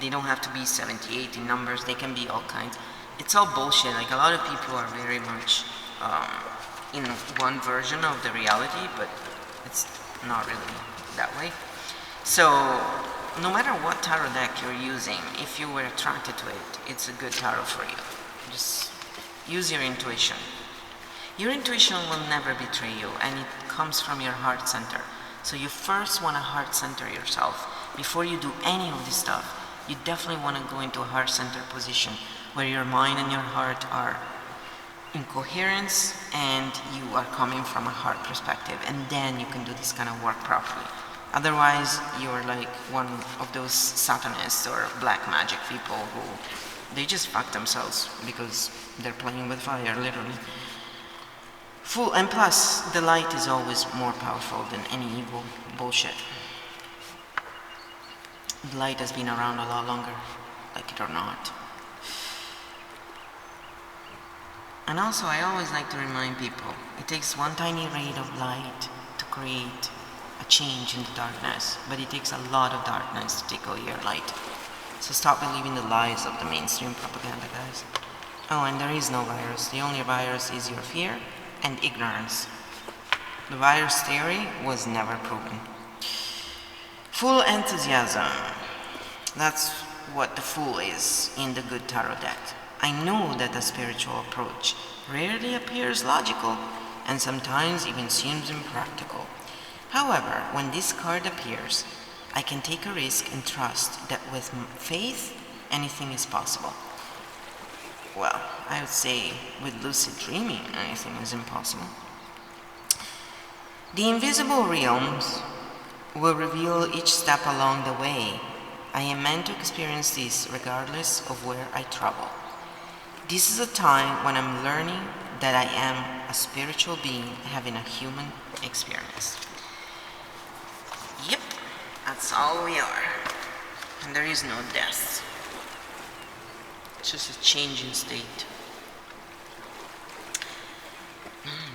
they don't have to be 78 in numbers, they can be all kinds. It's all bullshit. Like a lot of people are very much in one version of the reality, but it's not really that way. So no matter what tarot deck you're using, if you were attracted to it, it's a good tarot for you. Just use your intuition. Your intuition will never betray you, and it comes from your heart center. So you first want to heart center yourself. Before you do any of this stuff, you definitely want to go into a heart center position where your mind and your heart are in coherence and you are coming from a heart perspective, and then you can do this kind of work properly. Otherwise, you're like one of those Satanists or black magic people who they just fuck themselves because they're playing with fire, literally. Fool, and plus, the light is always more powerful than any evil bullshit. The light has been around a lot longer, like it or not. And also, I always like to remind people, it takes one tiny ray of light to create a change in the darkness, but it takes a lot of darkness to take away your light. So stop believing the lies of the mainstream propaganda, guys. Oh, and there is no virus. The only virus is your fear and ignorance. The virus theory was never proven. Full enthusiasm. That's what the Fool is in the Good Tarot deck. I know that the spiritual approach rarely appears logical and sometimes even seems impractical. However, when this card appears, I can take a risk and trust that with faith, anything is possible. Well, I would say with lucid dreaming, anything is impossible. The invisible realms will reveal each step along the way. I am meant to experience this regardless of where I travel. This is a time when I'm learning that I am a spiritual being having a human experience. Yep, that's all we are. And there is no death. It's just a change in state.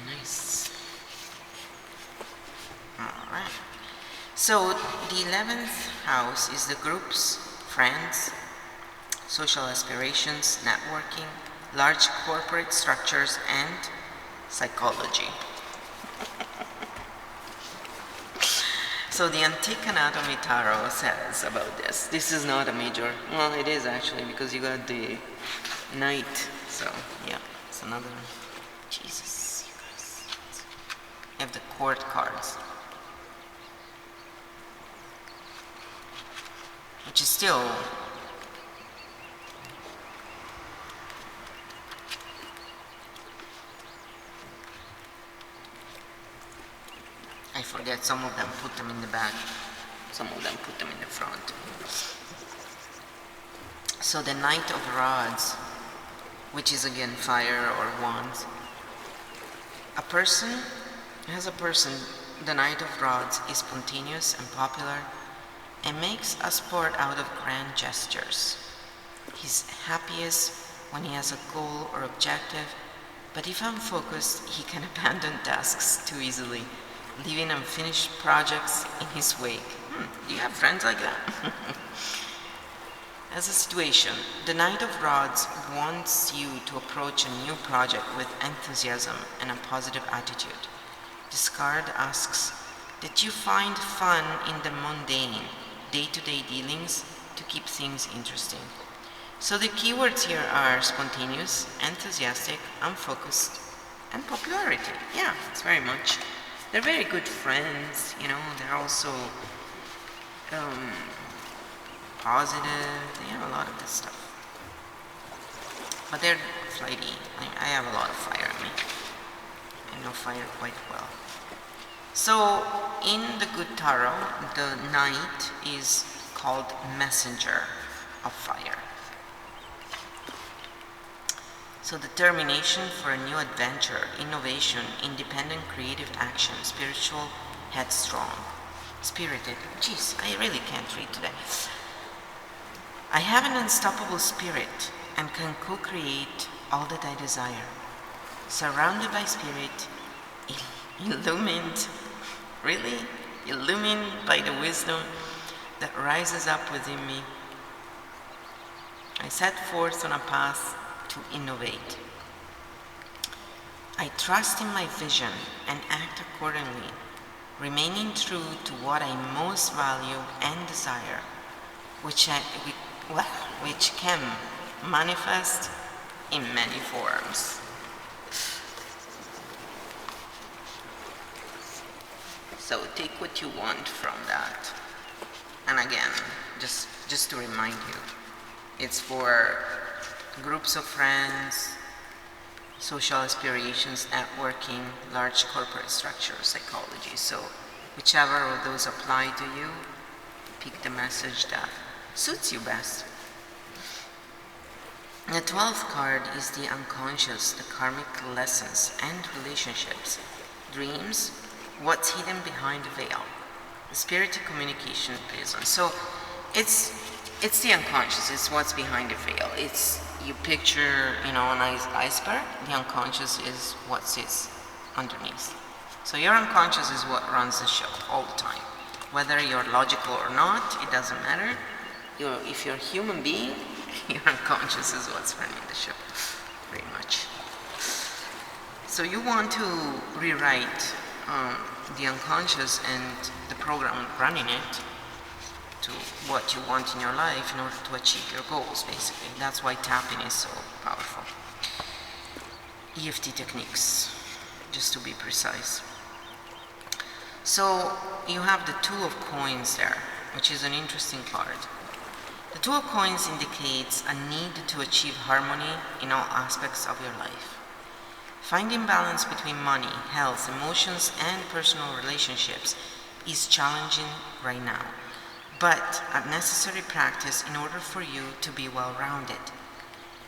Nice. Alright. So the 11th house is the groups, friends, social aspirations, networking, large corporate structures, and psychology. So the Antique Anatomy Tarot says about this. This is not a major, well, it is actually, because you got the Knight. So yeah, it's another, Jesus, you guys. You have the Court cards, which is still I forget, some of them put them in the back, some of them put them in the front. So the Knight of Rods, which is again fire or wands. The Knight of Rods is spontaneous and popular and makes a sport out of grand gestures. He's happiest when he has a goal or objective, but if unfocused, he can abandon tasks too easily, leaving unfinished projects in his wake. Do you have friends like that? As a situation, the Knight of Rods wants you to approach a new project with enthusiasm and a positive attitude. This card asks that you find fun in the mundane, day-to-day dealings to keep things interesting. So the keywords here are spontaneous, enthusiastic, unfocused, and popularity. Yeah, it's very much. They're very good friends, you know, they're also positive, they have a lot of this stuff. But they're flighty. I have a lot of fire in me. I know fire quite well. So in the Good Tarot, the Knight is called Messenger of Fire. So determination for a new adventure, innovation, independent creative action, spiritual, headstrong, spirited. Jeez, I really can't read today. I have an unstoppable spirit and can co-create all that I desire. Surrounded by spirit, illumined by the wisdom that rises up within me, I set forth on a path to innovate. I trust in my vision and act accordingly, remaining true to what I most value and desire, which can manifest in many forms. So take what you want from that. And again, just to remind you, it's for groups of friends, social aspirations, networking, large corporate structure, psychology. So whichever of those apply to you, pick the message that suits you best. The 12th card is the unconscious, the karmic lessons and relationships, dreams, what's hidden behind the veil, the spirited communication prison. So it's the unconscious, it's what's behind the veil. It's, you picture, an iceberg, the unconscious is what sits underneath. So your unconscious is what runs the show all the time. Whether you're logical or not, it doesn't matter. If you're a human being, your unconscious is what's running the show, pretty much. So you want to rewrite the unconscious and the program running it to what you want in your life in order to achieve your goals, basically. That's why tapping is so powerful. EFT techniques, just to be precise. So you have the Two of Coins there, which is an interesting card. The Two of Coins indicates a need to achieve harmony in all aspects of your life. Finding balance between money, health, emotions, and personal relationships is challenging right now, but a necessary practice in order for you to be well-rounded.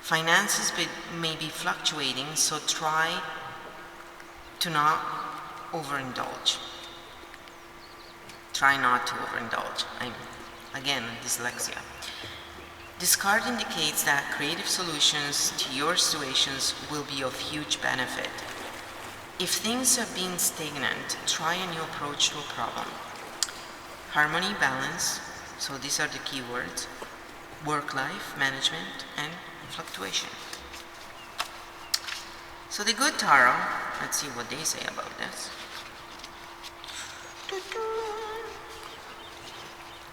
Finances may be fluctuating, so try to not overindulge. Try not to overindulge. Again, dyslexia. This card indicates that creative solutions to your situations will be of huge benefit. If things have been stagnant, try a new approach to a problem. Harmony, balance, so these are the key words. Work-life management and fluctuation. So the Good Tarot, let's see what they say about this.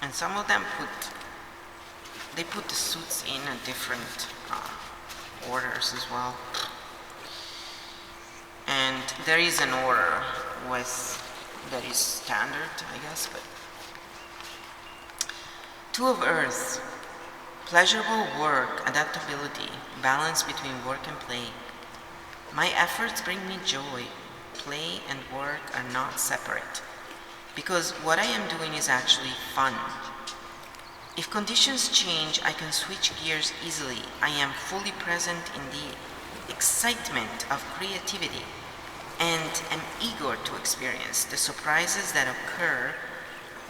And some of them put the suits in a different orders as well. And there is an order that is standard, I guess, but Two of Earth, pleasurable work, adaptability, balance between work and play. My efforts bring me joy. Play and work are not separate, because what I am doing is actually fun. If conditions change, I can switch gears easily. I am fully present in the excitement of creativity and am eager to experience the surprises that occur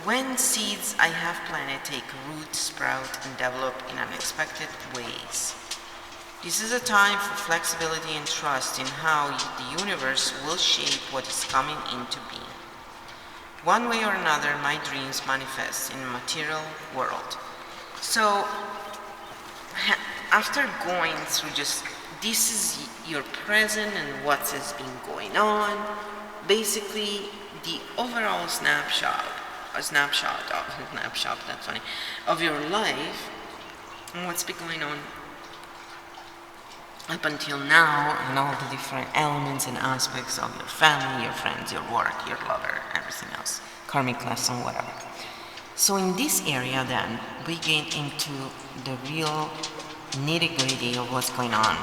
when seeds I have planted take root, sprout, and develop in unexpected ways. This is a time for flexibility and trust in how the universe will shape what is coming into being. One way or another, my dreams manifest in the material world. So, after going through just, this is your present and what has been going on, basically the overall snapshot, that's funny, of your life, and what's been going on up until now, and all the different elements and aspects of your family, your friends, your work, your lover, everything else, karmic lesson, whatever. So in this area then, we get into the real nitty-gritty of what's going on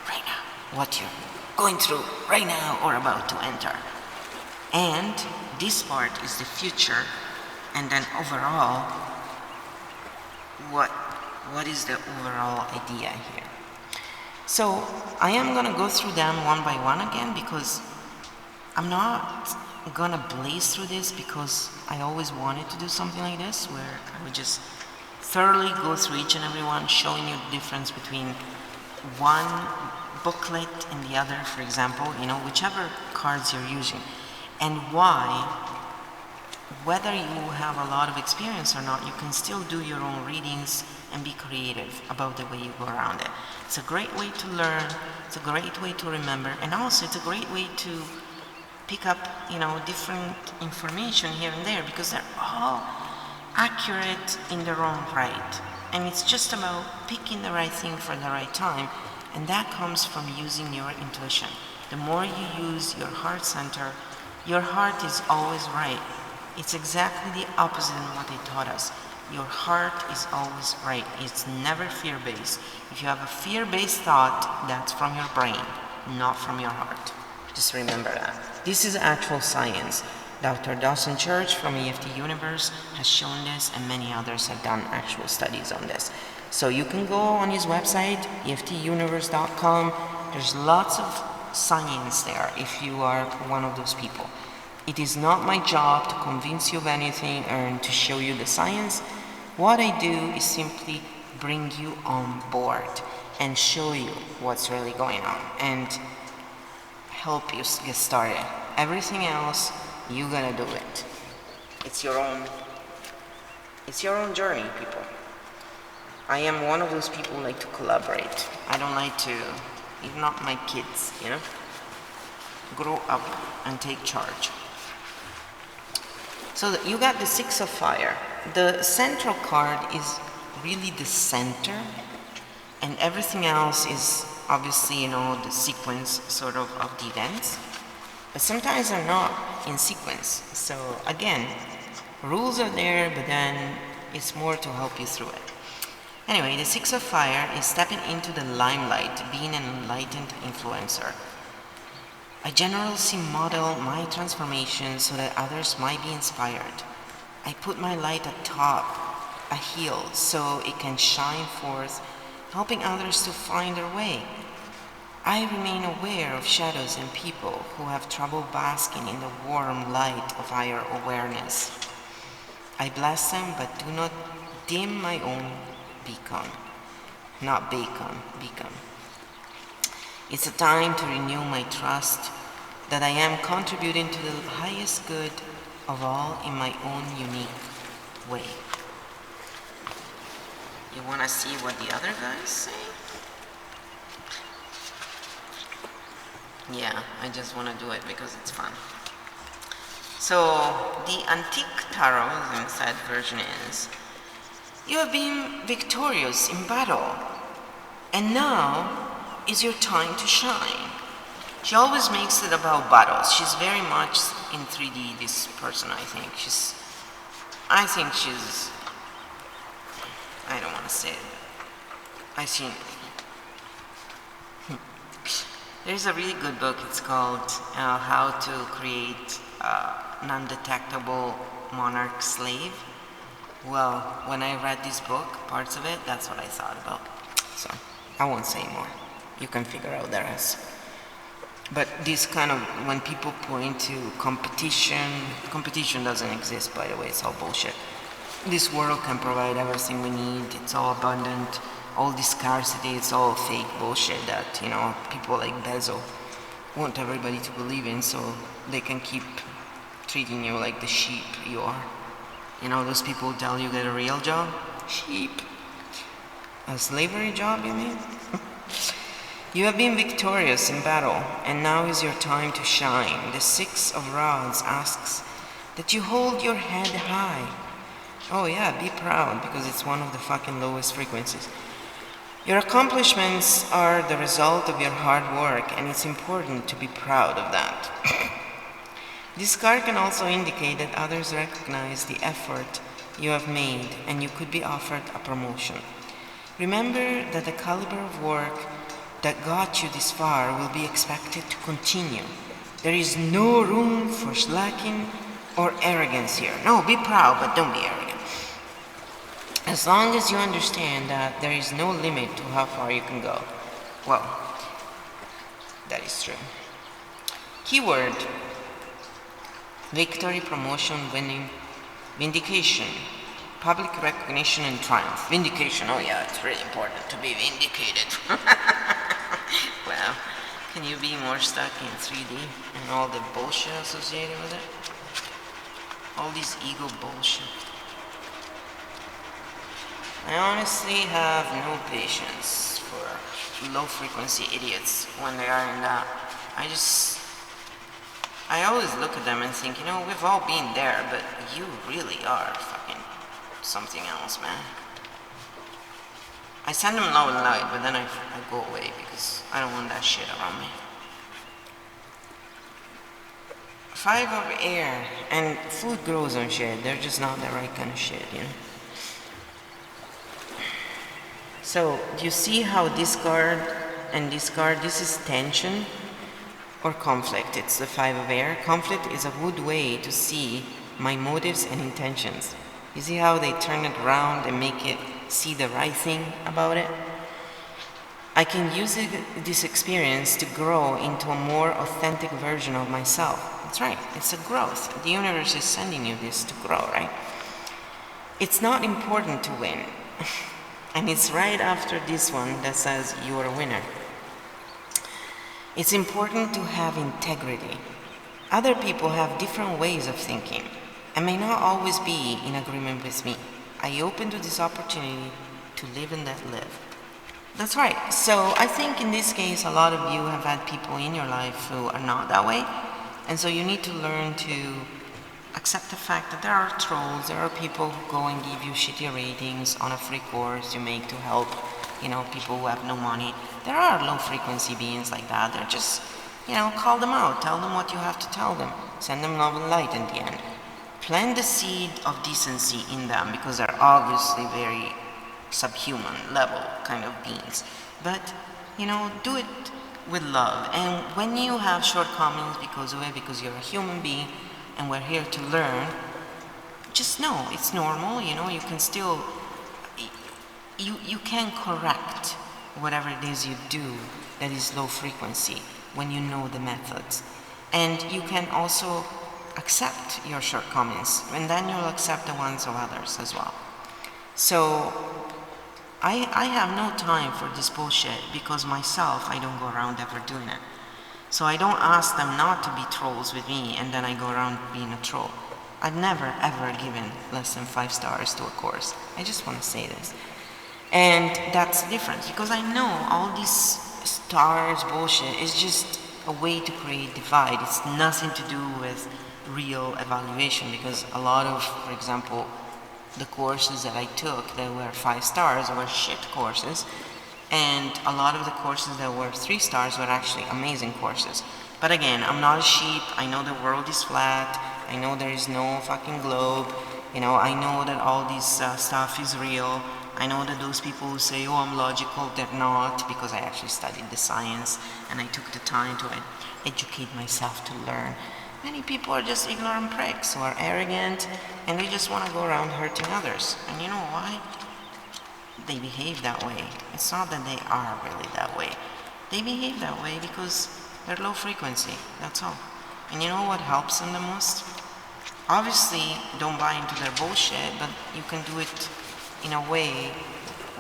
right now, what you're going through right now or about to enter. And this part is the future, and then overall, what is the overall idea here? So I am gonna go through them one by one again, because I'm not gonna blaze through this, because I always wanted to do something like this where I would just thoroughly go through each and every one, showing you the difference between one booklet and the other, for example, whichever cards you're using, and why, whether you have a lot of experience or not, you can still do your own readings and be creative about the way you go around it. It's a great way to learn, it's a great way to remember, and also it's a great way to pick up, different information here and there, because they're all accurate in their own right. And it's just about picking the right thing for the right time, and that comes from using your intuition. The more you use your heart center, your heart is always right. It's exactly the opposite of what they taught us. Your heart is always right. It's never fear-based. If you have a fear-based thought, that's from your brain, not from your heart. Just remember that. This is actual science. Dr. Dawson Church from EFT Universe has shown this, and many others have done actual studies on this. So you can go on his website, EFTuniverse.com. There's lots of science there if you are one of those people. It is not my job to convince you of anything or to show you the science. What I do is simply bring you on board and show you what's really going on and help you get started. Everything else, you gotta do it. It's your own journey, people. I am one of those people who like to collaborate. I don't like to, even not my kids, grow up and take charge. So you got the Six of Fire. The central card is really the center, and everything else is obviously, the sequence sort of the events. But sometimes they're not in sequence. So again, rules are there, but then it's more to help you through it. Anyway, the Six of Fire is stepping into the limelight, being an enlightened influencer. I generously model my transformation so that others might be inspired. I put my light atop a hill so it can shine forth, helping others to find their way. I remain aware of shadows and people who have trouble basking in the warm light of higher awareness. I bless them but do not dim my own beacon. Not bacon, beacon. It's a time to renew my trust that I am contributing to the highest good of all in my own unique way. You want to see what the other guys say? Yeah, I just want to do it because it's fun. So, the Antique Tarot inside version is, you have been victorious in battle, and now is your time to shine. She always makes it about battles. She's very much in 3D, this person, I think. I don't want to say it. There's a really good book. It's called How to Create a Non-Detectable Monarch Slave. Well, when I read this book, parts of it, that's what I thought about. So, I won't say more. You can figure out the rest. But this kind of, when people point to competition doesn't exist, by the way, it's all bullshit. This world can provide everything we need, it's all abundant, all this scarcity, it's all fake bullshit that, people like Bezos want everybody to believe in so they can keep treating you like the sheep you are. Those people who tell you get a real job? Sheep. A slavery job, you mean? You have been victorious in battle, and now is your time to shine. The Six of Rods asks that you hold your head high. Oh yeah, be proud, because it's one of the fucking lowest frequencies. Your accomplishments are the result of your hard work, and it's important to be proud of that. This card can also indicate that others recognize the effort you have made, and you could be offered a promotion. Remember that the caliber of work that got you this far will be expected to continue. There is no room for slacking or arrogance here. No, be proud, but don't be arrogant. As long as you understand that there is no limit to how far you can go. Well, that is true. Keyword: victory, promotion, winning, vindication, public recognition and triumph. Vindication, oh yeah, it's really important to be vindicated. Well, can you be more stuck in 3D and all the bullshit associated with it? All this ego bullshit. I honestly have no patience for low frequency idiots when they are in that. I always look at them and think, we've all been there, but you really are fucking something else, man. I send them low and light, but then I go away because I don't want that shit around me. Five of Air, and food grows on shit. They're just not the right kind of shit, So, do you see how this card and this card, this is tension or conflict? It's the Five of Air. Conflict is a good way to see my motives and intentions. You see how they turn it around and make it see the right thing about it? I can use this experience to grow into a more authentic version of myself. That's right, it's a growth. The universe is sending you this to grow, right? It's not important to win. And it's right after this one that says you're a winner. It's important to have integrity. Other people have different ways of thinking and may not always be in agreement with me. I open to this opportunity to live and let live. That's right. So I think in this case, a lot of you have had people in your life who are not that way. And so you need to learn to accept the fact that there are trolls, there are people who go and give you shitty ratings on a free course you make to help, people who have no money. There are low frequency beings like that. They're just, call them out, tell them what you have to tell them, send them love and light in the end. Plant the seed of decency in them, because they're obviously very subhuman level kind of beings. But, do it with love. And when you have shortcomings because of it, because you're a human being and we're here to learn, just know it's normal. You can still, you can correct whatever it is you do that is low frequency when you know the methods. And you can also accept your shortcomings, and then you'll accept the ones of others as well. So I have no time for this bullshit, because myself, I don't go around ever doing it. So I don't ask them not to be trolls with me and then I go around being a troll. I've never ever given less than 5 stars to a course. I just want to say this. And that's the difference, because I know all these stars bullshit is just a way to create divide. It's nothing to do with real evaluation, because a lot of, for example, the courses that I took that were 5 stars were shit courses, and a lot of the courses that were 3 stars were actually amazing courses. But again, I'm not a sheep. I know the world is flat. I know there is no fucking globe. I know that all this stuff is real. I know that those people who say, oh, I'm logical, they're not, because I actually studied the science and I took the time to educate myself to learn. Many people are just ignorant pricks who are arrogant and they just want to go around hurting others. And you know why? They behave that way. It's not that they are really that way. They behave that way because they're low frequency, that's all. And you know what helps them the most? Obviously, don't buy into their bullshit, but you can do it in a way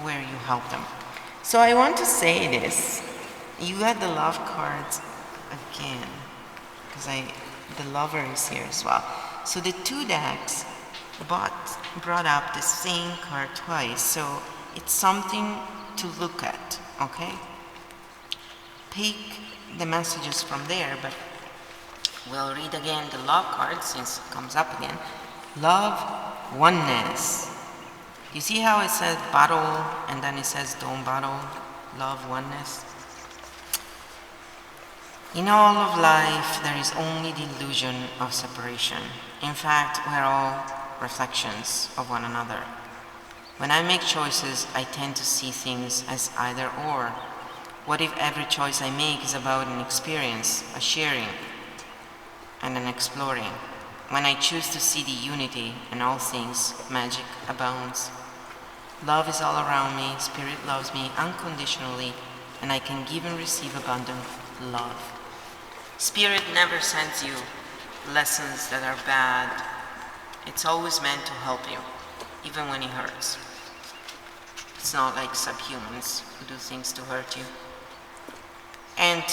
where you help them. So I want to say this. You got the love cards again, because the lover is here as well. So the 2 decks brought up the same card twice, so it's something to look at, okay? Take the messages from there, but we'll read again the love card since it comes up again. Love, oneness. You see how it says battle and then it says don't battle? Love, oneness. In all of life, there is only the illusion of separation. In fact, we're all reflections of one another. When I make choices, I tend to see things as either or. What if every choice I make is about an experience, a sharing, and an exploring? When I choose to see the unity in all things, magic abounds. Love is all around me, Spirit loves me unconditionally, and I can give and receive abundant love. Spirit never sends you lessons that are bad. It's always meant to help you, even when it hurts. It's not like subhumans who do things to hurt you. And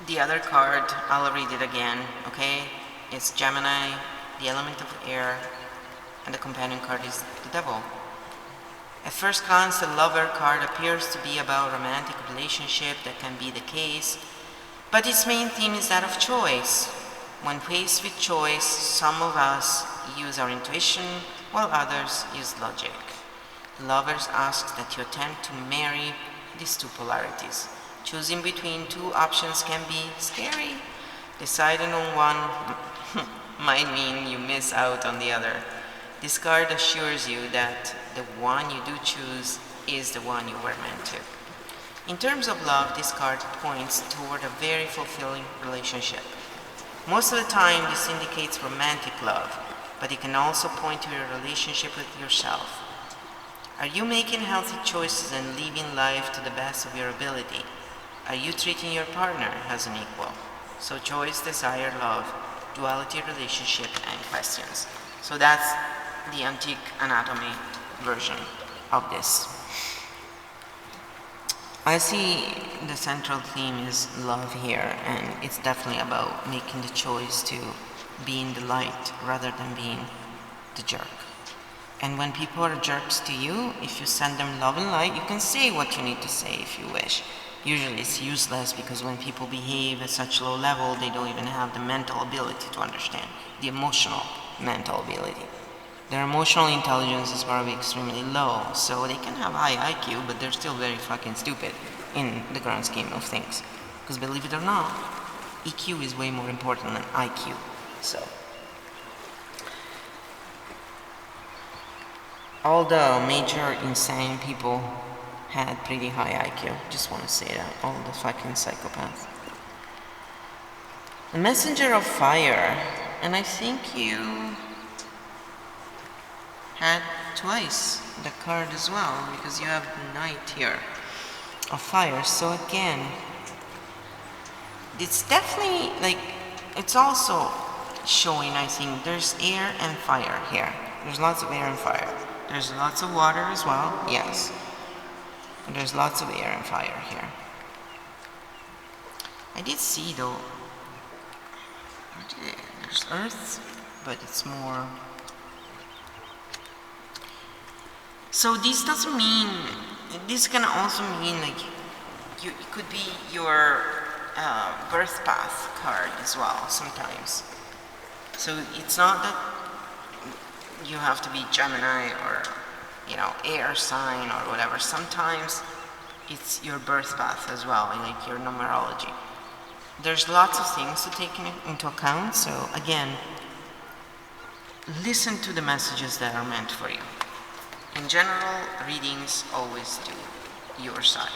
the other card, I'll read it again, okay? It's Gemini, the element of air, and the companion card is the devil. At first glance, the lover card appears to be about a romantic relationship. That can be the case, but its main theme is that of choice. When faced with choice, some of us use our intuition while others use logic. Lovers ask that you attempt to marry these 2 polarities. Choosing between 2 options can be scary. Deciding on one might mean you miss out on the other. This card assures you that the one you do choose is the one you were meant to. In terms of love, this card points toward a very fulfilling relationship. Most of the time, this indicates romantic love, but it can also point to your relationship with yourself. Are you making healthy choices and living life to the best of your ability? Are you treating your partner as an equal? So choice, desire, love, duality, relationship, and questions. So that's the antique anatomy version of this. I see the central theme is love here, and it's definitely about making the choice to be in the light rather than being the jerk. And when people are jerks to you, if you send them love and light, you can say what you need to say if you wish. usually it's useless because when people behave at such low level, they don't even have the mental ability to understand, the emotional mental ability. Their emotional intelligence is probably extremely low, so they can have high IQ, but they're still very fucking stupid in the grand scheme of things. Because believe it or not, EQ is way more important than IQ. So, all the major insane people had pretty high IQ. Just want to say that. All the fucking psychopaths. The messenger of fire, and I think you had twice the card as well, because you have the knight here of fire. So again, it's definitely like, it's also showing, I think, there's air and fire here. There's lots of air and fire. There's lots of water as well, yes. And there's lots of air and fire here. I did see though, there's earth, but it's more. So this doesn't mean, this can also mean like, it could be your birth path card as well sometimes. So it's not that you have to be Gemini or, you know, air sign or whatever. Sometimes it's your birth path as well, like your numerology. There's lots of things to take into account. So again, listen to the messages that are meant for you. In general, readings always do your side.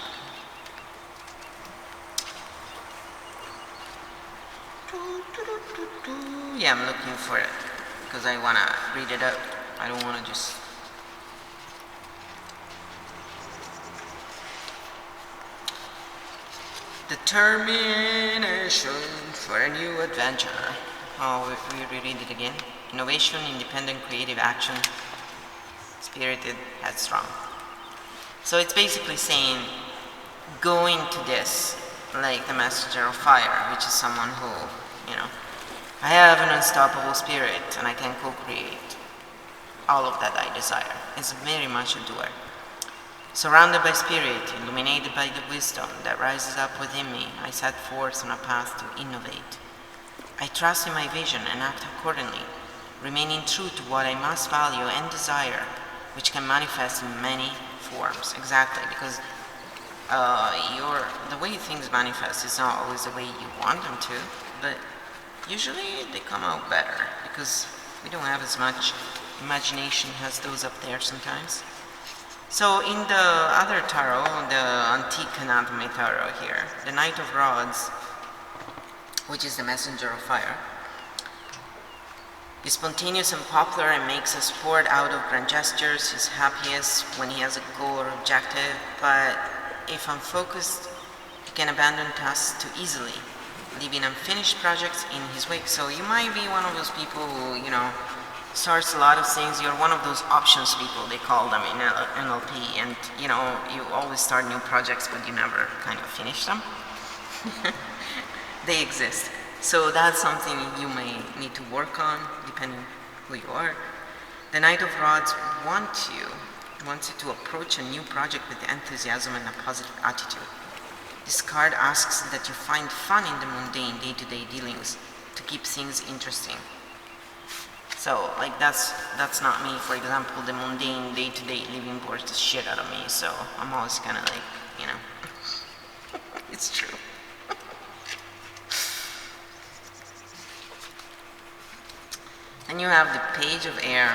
Yeah, I'm looking for it because I want to read it out. I don't want to just. Determination for a new adventure. Oh, we reread it again. Innovation, independent, creative action, spirited, headstrong. So it's basically saying, going to this, like the messenger of fire, which is someone who, you know, I have an unstoppable spirit and I can co-create all of that I desire. It's very much a doer. Surrounded by spirit, illuminated by the wisdom that rises up within me, I set forth on a path to innovate. I trust in my vision and act accordingly, remaining true to what I must value and desire, which can manifest in many forms. Exactly, because the way things manifest is not always the way you want them to, but usually they come out better because we don't have as much imagination as those up there sometimes. So in the other tarot, the antique anatomy tarot here, the Knight of Rods, which is the messenger of fire, is spontaneous and popular and makes a sport out of grand gestures. He's happiest when he has a goal or objective, but if unfocused, he can abandon tasks too easily, leaving unfinished projects in his wake. So you might be one of those people who, you know, starts a lot of things. You're one of those options people, they call them in NLP, and you know, you always start new projects but you never kind of finish them. They exist. So that's something you may need to work on depending who you are. The Knight of Rods wants you to approach a new project with enthusiasm and a positive attitude. This card asks that you find fun in the mundane day-to-day dealings to keep things interesting. So, like, that's not me. For example, the mundane day-to-day living bores the shit out of me, so I'm always kind of like, you know, it's true. And you have the Page of Air.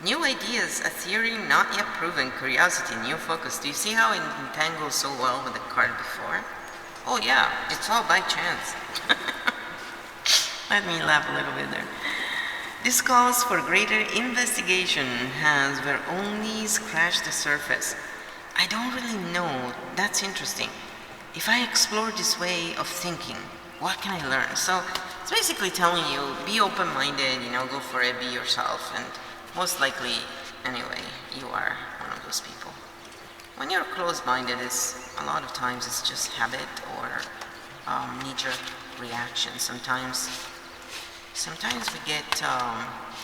New ideas, a theory not yet proven, curiosity, new focus. Do you see how it entangles so well with the card before? Oh yeah, it's all by chance. Let me laugh a little bit there. This calls for greater investigation, has we're only scratched the surface. I don't really know, that's interesting. If I explore this way of thinking, what can I learn? So it's basically telling you, be open-minded, you know, go for it, be yourself, and most likely, anyway, you are one of those people. When you're closed-minded, a lot of times it's just habit or knee-jerk reaction. Sometimes we get,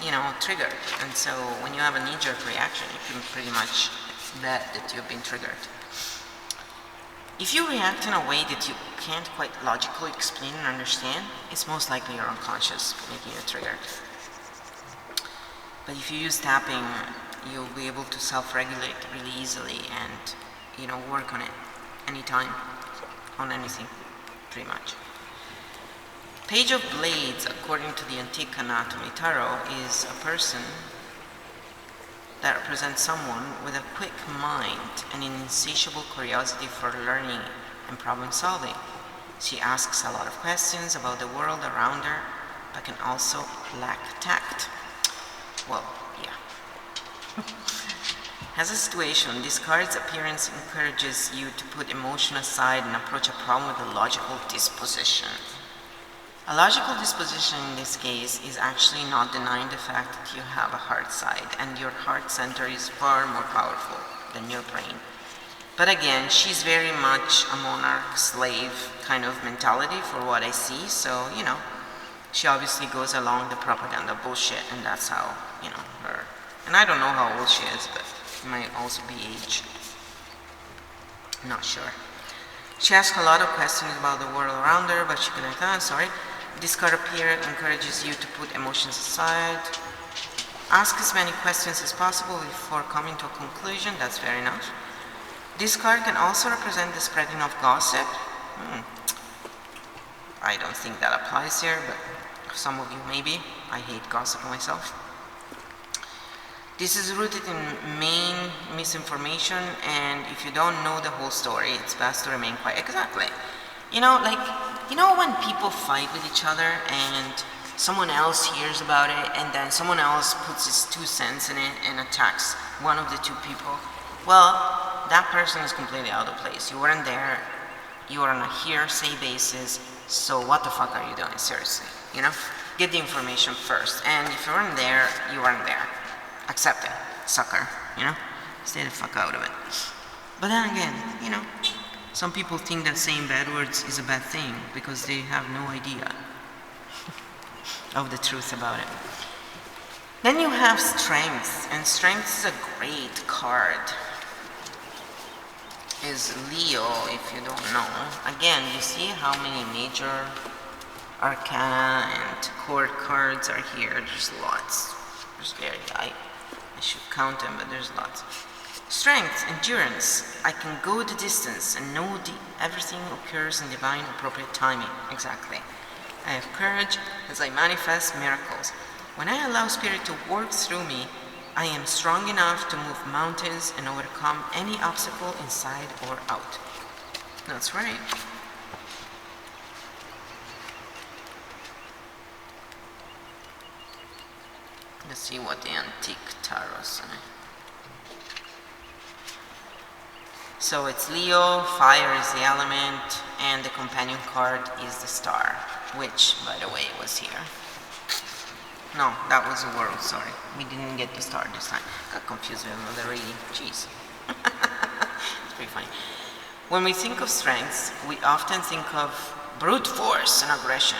you know, triggered, and so when you have a knee-jerk reaction, you can pretty much bet that you've been triggered. If you react in a way that you can't quite logically explain and understand, it's most likely you're unconscious, making a trigger. But if you use tapping, you'll be able to self-regulate really easily and, work on it anytime, on anything, pretty much. Page of Blades, according to the antique anatomy tarot, is a person that represents someone with a quick mind and an insatiable curiosity for learning and problem solving. She asks a lot of questions about the world around her, but can also lack tact. Well, yeah. As a situation, this card's appearance encourages you to put emotion aside and approach a problem with a logical disposition. A logical disposition in this case is actually not denying the fact that you have a heart side, and your heart center is far more powerful than your brain. But again, she's very much a monarch-slave kind of mentality for what I see, so, she obviously goes along the propaganda bullshit, and that's how, her. And I don't know how old she is, but it might also be age. Not sure. She asks a lot of questions about the world around her, but she can This card up here encourages you to put emotions aside. Ask as many questions as possible before coming to a conclusion. That's fair enough. This card can also represent the spreading of gossip. I don't think that applies here, but some of you maybe. I hate gossip myself. This is rooted in main misinformation, and if you don't know the whole story, it's best to remain quiet. Exactly. When people fight with each other and someone else hears about it and then someone else puts his 2 cents in it and attacks one of the 2 people, well, that person is completely out of place. You weren't there, you are on a hearsay basis, so what the fuck are you doing, seriously, Get the information first, and if you weren't there, you weren't there. Accept it, sucker, Stay the fuck out of it. But then again, some people think that saying bad words is a bad thing because they have no idea of the truth about it. Then you have Strength, and Strength is a great card. Is Leo, if you don't know. Again, you see how many major arcana and court cards are here. There's lots. I should count them, but there's lots. Strength, endurance. I can go the distance and know everything occurs in divine appropriate timing. Exactly. I have courage as I manifest miracles. When I allow Spirit to work through me, I am strong enough to move mountains and overcome any obstacle inside or out. That's right. Let's see what the antique tarot say. So it's Leo, fire is the element, and the companion card is the star, which, by the way, was here. No, that was the world, sorry. We didn't get the star this time. Got confused with another reading. Jeez. It's pretty funny. When we think of strengths, we often think of brute force and aggression.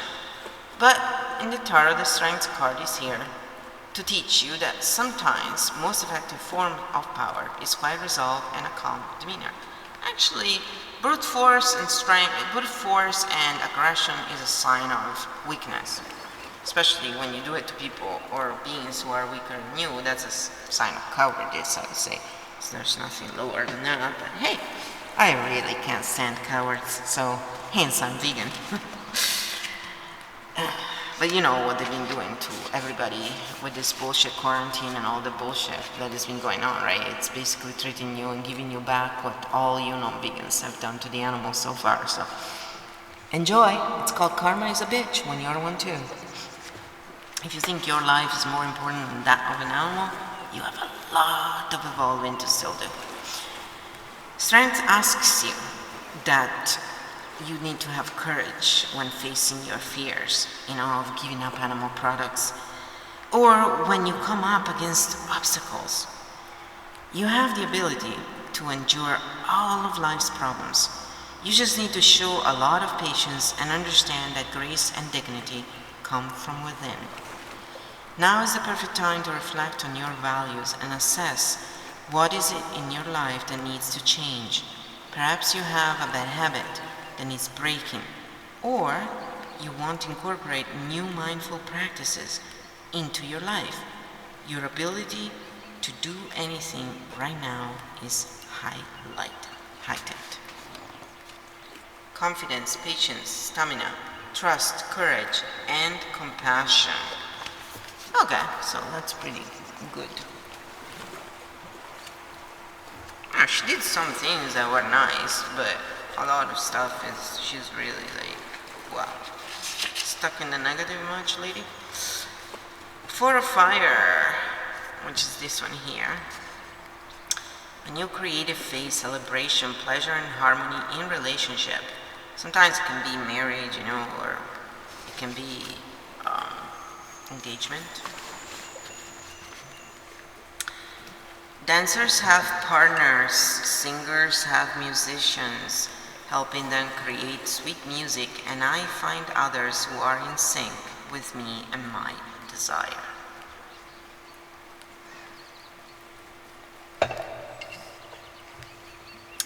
But in the tarot, the strengths card is here to teach you that sometimes most effective form of power is quiet resolve and a calm demeanor. Actually, brute force and aggression is a sign of weakness, especially when you do it to people or beings who are weaker than you. That's a sign of cowardice, I would say. So there's nothing lower than that. But hey, I really can't stand cowards, so hence I'm vegan. But you know what they've been doing to everybody with this bullshit quarantine and all the bullshit that has been going on, right? It's basically treating you and giving you back what all you non-vegans have done to the animals so far, so enjoy. It's called karma is a bitch when you're one too. If you think your life is more important than that of an animal, you have a lot of evolving to still do. Strength asks you that you need to have courage when facing your fears, of giving up animal products, or when you come up against obstacles. You have the ability to endure all of life's problems. You just need to show a lot of patience and understand that grace and dignity come from within. Now is the perfect time to reflect on your values and assess what is it in your life that needs to change. Perhaps you have a bad habit that needs breaking, or you want to incorporate new mindful practices into your life. Your ability to do anything right now is heightened. Confidence, patience, stamina, trust, courage, and compassion. Okay, so that's pretty good. She did some things that were nice, but a lot of stuff is, she's really like, wow. Stuck in the negative much, lady? Four of Fire, which is this one here. A new creative phase, celebration, pleasure, and harmony in relationship. Sometimes it can be marriage, or it can be engagement. Dancers have partners, singers have musicians, helping them create sweet music, and I find others who are in sync with me and my desire.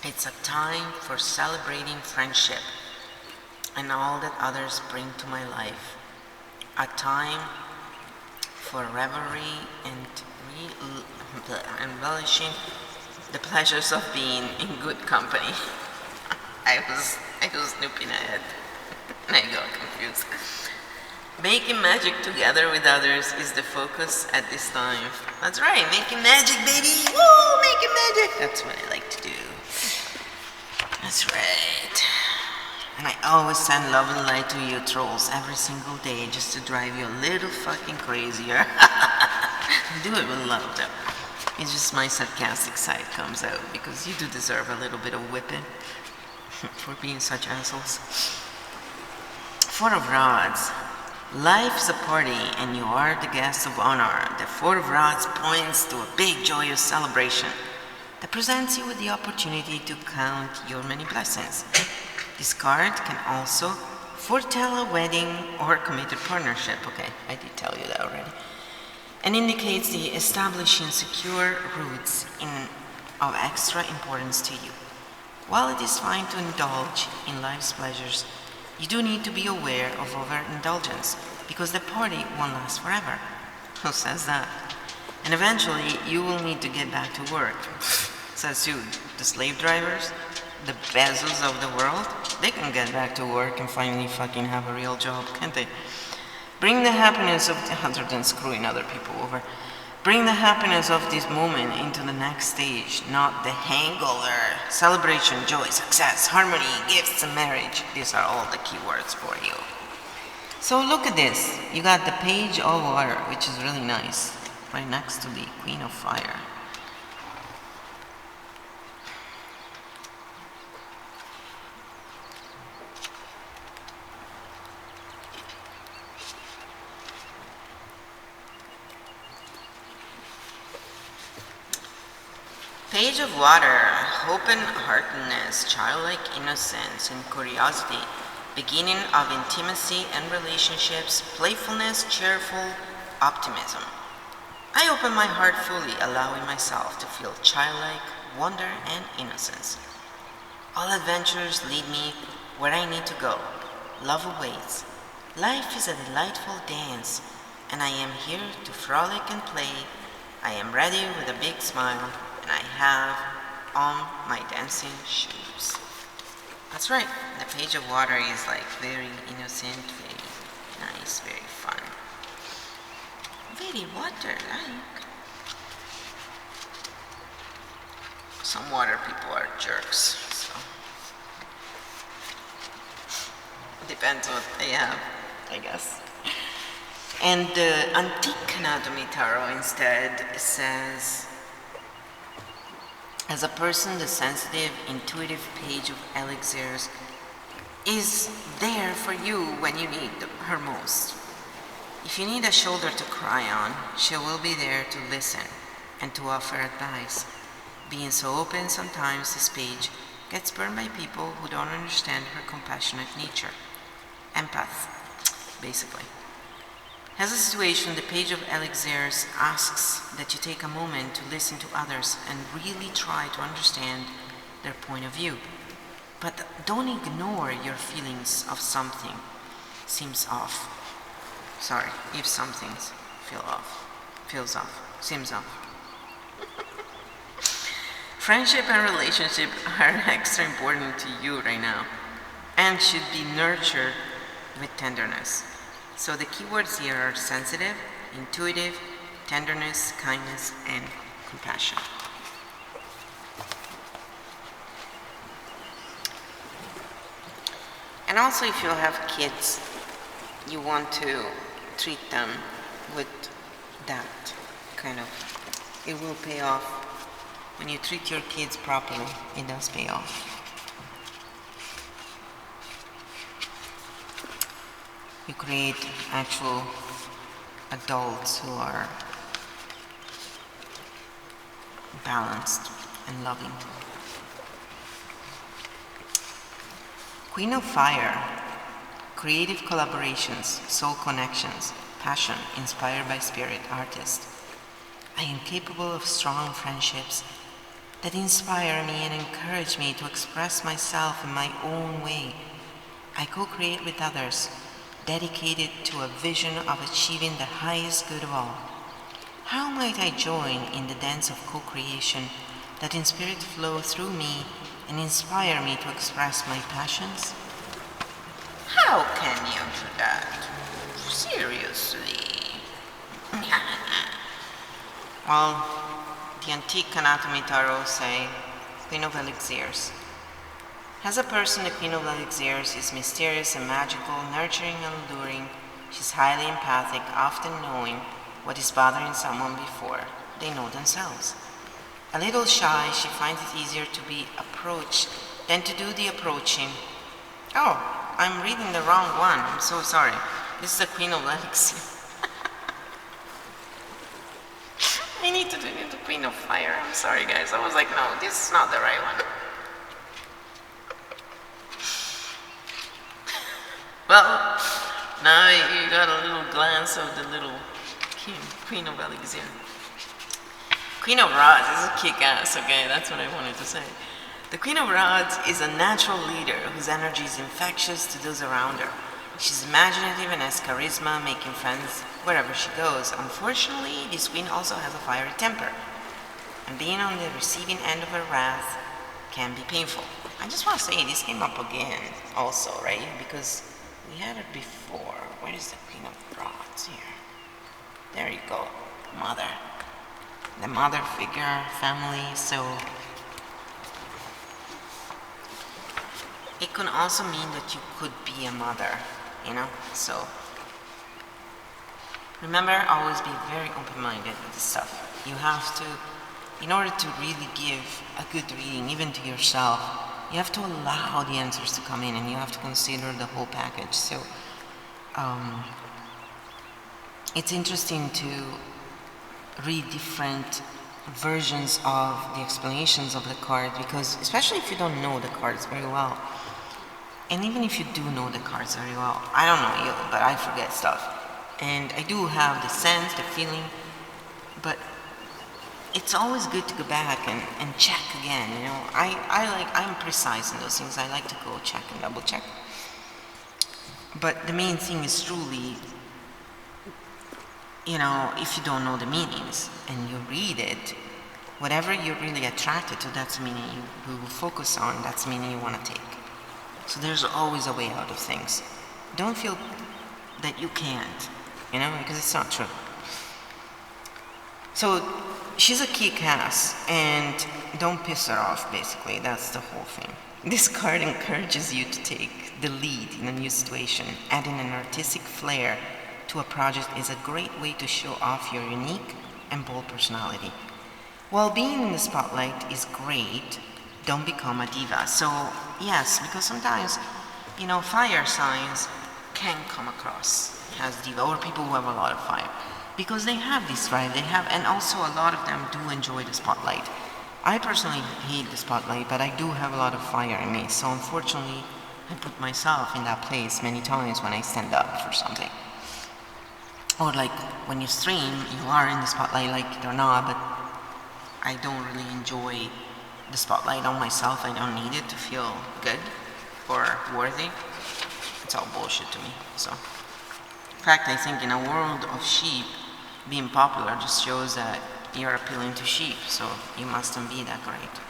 It's a time for celebrating friendship and all that others bring to my life. A time for revelry and relishing the pleasures of being in good company. I was snooping ahead and I got confused. Making magic together with others is the focus at this time. That's right, making magic, baby! Woo, making magic! That's what I like to do. That's right. And I always send love and light to you trolls every single day just to drive you a little fucking crazier. Do it with love though. It's just my sarcastic side comes out because you do deserve a little bit of whipping for being such assholes. Four of Rods. Life is a party and you are the guest of honor. The Four of Rods points to a big joyous celebration that presents you with the opportunity to count your many blessings. This card can also foretell a wedding or committed partnership. Okay, I did tell you that already. And indicates the establishing secure roots of extra importance to you. While it is fine to indulge in life's pleasures, you do need to be aware of overindulgence, because the party won't last forever. Who says that? And eventually, you will need to get back to work. Says who? The slave drivers? The Bezos of the world? They can get back to work and finally fucking have a real job, can't they? Bring the happiness of, other than screwing other people over, bring the happiness of this moment into the next stage, not the hangover. Celebration, joy, success, harmony, gifts, and marriage. These are all the key words for you. So look at this. You got the Page of Water, which is really nice, right next to the Queen of Fire. Page of Water, open-heartedness, childlike innocence and curiosity, beginning of intimacy and relationships, playfulness, cheerful optimism. I open my heart fully, allowing myself to feel childlike wonder and innocence. All adventures lead me where I need to go. Love awaits. Life is a delightful dance, and I am here to frolic and play. I am ready with a big smile, and I have on my dancing shoes. That's right, the Page of Water is like very innocent, very nice, very fun. Very water-like. Some water people are jerks, so depends what they have, I guess. And the Antique Anatomy Tarot instead says, as a person, the sensitive, intuitive Page of Elixirs is there for you when you need her most. If you need a shoulder to cry on, she will be there to listen and to offer advice. Being so open, sometimes this page gets burned by people who don't understand her compassionate nature. Empath, basically. As a situation, the Page of Elixirs asks that you take a moment to listen to others and really try to understand their point of view. But don't ignore your feelings of something seems off. Sorry, if something seems off. Friendship and relationship are extra important to you right now and should be nurtured with tenderness. So the keywords here are sensitive, intuitive, tenderness, kindness, and compassion. And also if you have kids, you want to treat them with that kind of, it will pay off. When you treat your kids properly, it does pay off. You create actual adults who are balanced and loving. Queen of Fire, creative collaborations, soul connections, passion, inspired by spirit, artist. I am capable of strong friendships that inspire me and encourage me to express myself in my own way. I co-create with others, dedicated to a vision of achieving the highest good of all. How might I join in the dance of co-creation that in spirit flow through me and inspire me to express my passions? How can you do that? Seriously? Well, the antique anatomy tarot say, Queen of Elixirs. As a person, the Queen of Elixirs is mysterious and magical, nurturing and alluring. She's highly empathic, often knowing what is bothering someone before they know themselves. A little shy, she finds it easier to be approached than to do the approaching. Oh, I'm reading the wrong one. I'm so sorry. This is the Queen of Elixirs. I need to do the Queen of Fire. I'm sorry, guys. I was like, no, this is not the right one. Well, now you got a little glance of the little Queen of Elixir. Queen of Rods is a kick-ass, okay? That's what I wanted to say. The Queen of Rods is a natural leader whose energy is infectious to those around her. She's imaginative and has charisma, making friends wherever she goes. Unfortunately, this queen also has a fiery temper, and being on the receiving end of her wrath can be painful. I just want to say this came up again also, right? Because we had it before. Where is the Queen of Rods here? There you go. Mother. The mother figure, family, so it can also mean that you could be a mother, you know? So remember, always be very open-minded with this stuff. You have to, in order to really give a good reading, even to yourself, you have to allow the answers to come in and you have to consider the whole package. So it's interesting to read different versions of the explanations of the card, because especially if you don't know the cards very well, and even if you do know the cards very well, I don't know you, but I forget stuff, and I do have the sense, the feeling, but it's always good to go back and check again, you know. I'm precise in those things. I like to go check and double check, but the main thing is truly, you know, if you don't know the meanings and you read it, whatever you're really attracted to, that's the meaning you will focus on, that's the meaning you want to take. So there's always a way out of things. Don't feel that you can't, you know, because it's not true. So she's a kick-ass, and don't piss her off, basically. That's the whole thing. This card encourages you to take the lead in a new situation. Adding an artistic flair to a project is a great way to show off your unique and bold personality. While being in the spotlight is great, don't become a diva. So yes, because sometimes, you know, fire signs can come across as diva, or people who have a lot of fire, because they have this drive, and also a lot of them do enjoy the spotlight. I personally hate the spotlight, but I do have a lot of fire in me, so unfortunately I put myself in that place many times when I stand up for something. Or like when you stream, you are in the spotlight, like it or not, but I don't really enjoy the spotlight on myself. I don't need it to feel good or worthy. It's all bullshit to me. So, in fact, I think in a world of sheep, being popular just shows that you're appealing to sheep, so you mustn't be that great.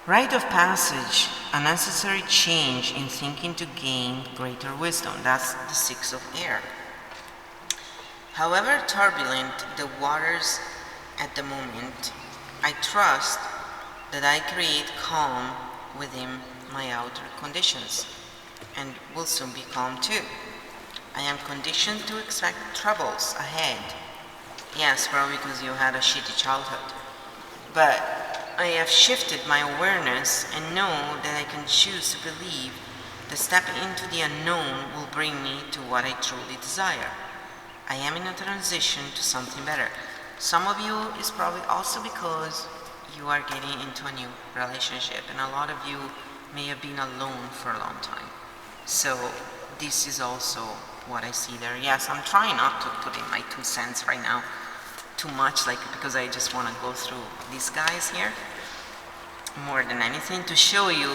Rite of passage, a necessary change in thinking to gain greater wisdom. That's the 6 of air. However turbulent the waters at the moment, I trust that I create calm within my outer conditions, and will soon be calm too. I am conditioned to expect troubles ahead. Yes, probably because you had a shitty childhood. But I have shifted my awareness and know that I can choose to believe that stepping into the unknown will bring me to what I truly desire. I am in a transition to something better. Some of you is probably also because you are getting into a new relationship, and a lot of you may have been alone for a long time. So this is also what I see there. Yes, I'm trying not to put in my 2 cents right now too much, like, because I just want to go through these guys here more than anything to show you,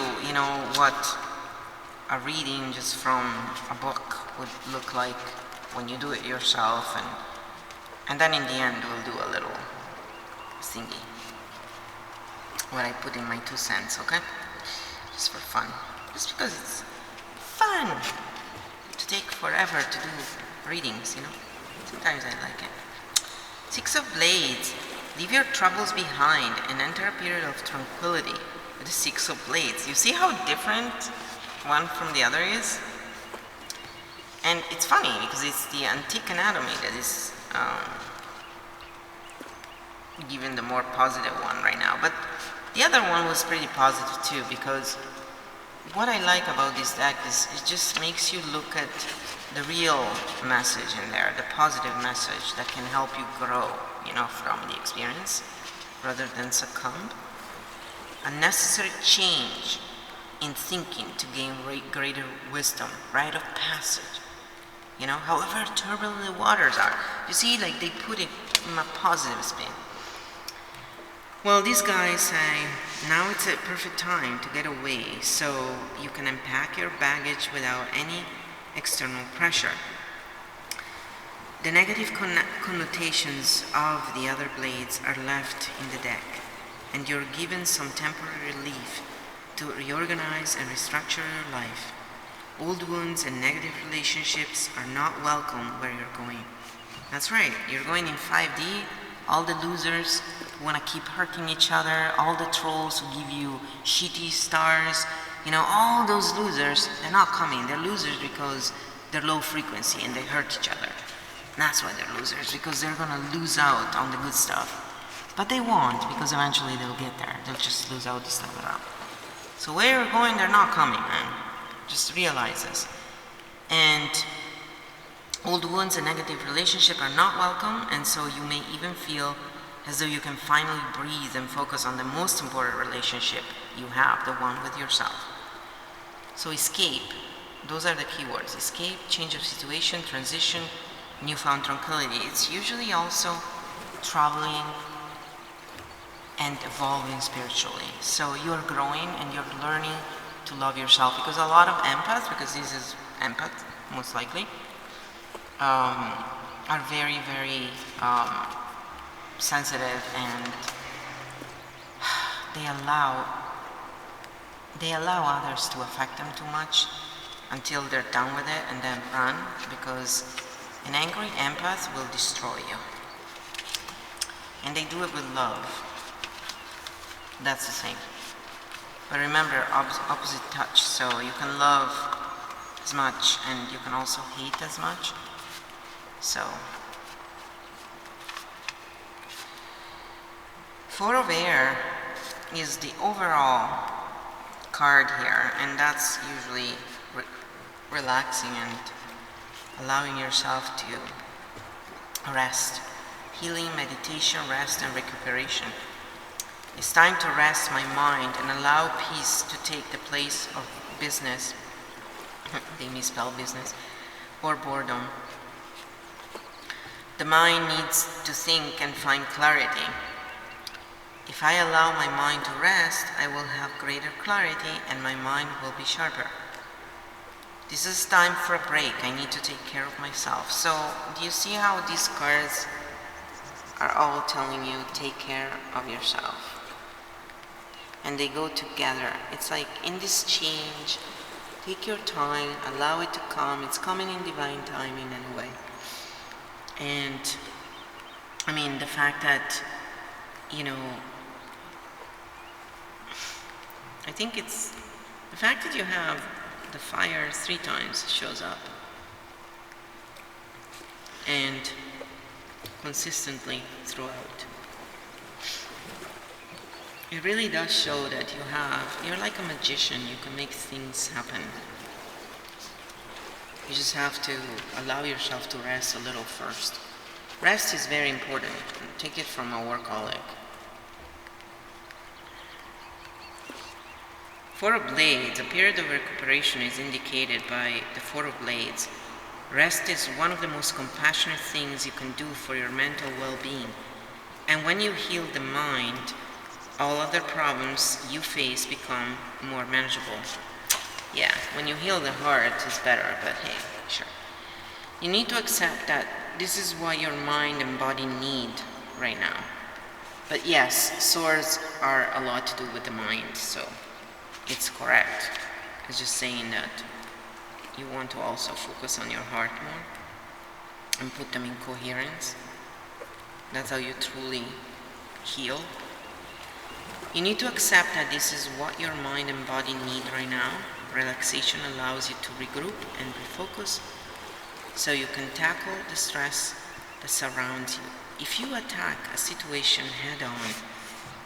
what a reading just from a book would look like when you do it yourself, and then in the end we'll do a little thingy, what I put in my 2 cents, okay? Just for fun, just because it's fun to take forever to do readings, sometimes I like it. 6 of Blades, leave your troubles behind and enter a period of tranquility with the 6 of Blades. You see how different one from the other is? And it's funny because it's the antique anatomy that is given the more positive one right now. But the other one was pretty positive too, because what I like about this deck is it just makes you look at the real message in there, the positive message that can help you grow, from the experience rather than succumb. A necessary change in thinking to gain greater wisdom, rite of passage. However turbulent the waters are. You see, like, they put it in a positive spin. Well, these guys say, now it's a perfect time to get away so you can unpack your baggage without any external pressure. The negative connotations of the other blades are left in the deck, and you're given some temporary relief to reorganize and restructure your life. Old wounds and negative relationships are not welcome where you're going. That's right, you're going in 5D. All the losers who want to keep hurting each other, all the trolls who give you shitty stars, all those losers, they're not coming. They're losers because they're low frequency and they hurt each other. And that's why they're losers, because they're going to lose out on the good stuff. But they won't, because eventually they'll get there. They'll just lose out this time around. So where you're going, they're not coming, man. Just realize this. And old wounds and negative relationship are not welcome, and so you may even feel as though you can finally breathe and focus on the most important relationship you have, the one with yourself. So escape, those are the keywords. Escape, change of situation, transition, newfound tranquility. It's usually also traveling and evolving spiritually. So you're growing and you're learning to love yourself, because a lot of empaths, because this is empath most likely, are very, very sensitive, and they allow others to affect them too much until they're done with it and then run, because an angry empath will destroy you. And they do it with love. That's the thing. But remember, opposite touch, so you can love as much and you can also hate as much. So, 4 of Air is the overall card here, and that's usually relaxing and allowing yourself to rest. Healing, meditation, rest, and recuperation. It's time to rest my mind and allow peace to take the place of business. They misspell business, or boredom. The mind needs to think and find clarity. If I allow my mind to rest, I will have greater clarity and my mind will be sharper. This is time for a break. I need to take care of myself. So, do you see how these cards are all telling you take care of yourself? And they go together. It's like in this change, take your time, allow it to come. It's coming in divine timing in a way. And I mean, the fact that, I think it's the fact that you have the fire 3 times shows up. And consistently throughout. It really does show that you're like a magician, you can make things happen. You just have to allow yourself to rest a little first. Rest is very important. Take it from a workaholic. 4 of Blades, a period of recuperation is indicated by the 4 of Blades. Rest is one of the most compassionate things you can do for your mental well-being. And when you heal the mind, all other problems you face become more manageable. Yeah, when you heal the heart, it's better, but hey, sure. You need to accept that this is what your mind and body need right now. But yes, swords are a lot to do with the mind, so it's correct. It's just saying that you want to also focus on your heart more and put them in coherence. That's how you truly heal. You need to accept that this is what your mind and body need right now. Relaxation allows you to regroup and refocus so you can tackle the stress that surrounds you. If you attack a situation head-on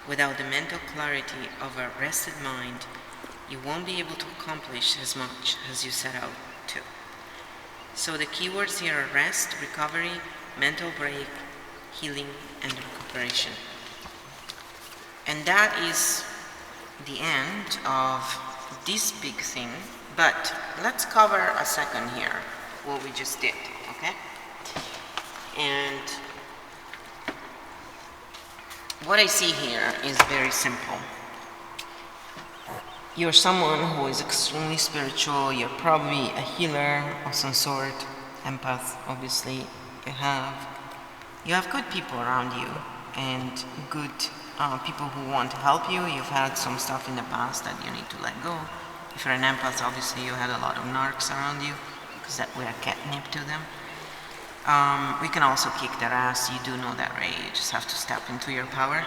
without the mental clarity of a rested mind, you won't be able to accomplish as much as you set out to. So the keywords here are rest, recovery, mental break, healing, and recuperation. And that is the end of this big thing, but let's cover a second here, what we just did, okay? And what I see here is very simple. You're someone who is extremely spiritual, you're probably a healer of some sort, empath, obviously. You have good people around you and good people who want to help you. You've had some stuff in the past that you need to let go. If you're an empath, obviously you had a lot of narcs around you because that we're catnip to them. We can also kick their ass. You do know that, right? You just have to step into your power.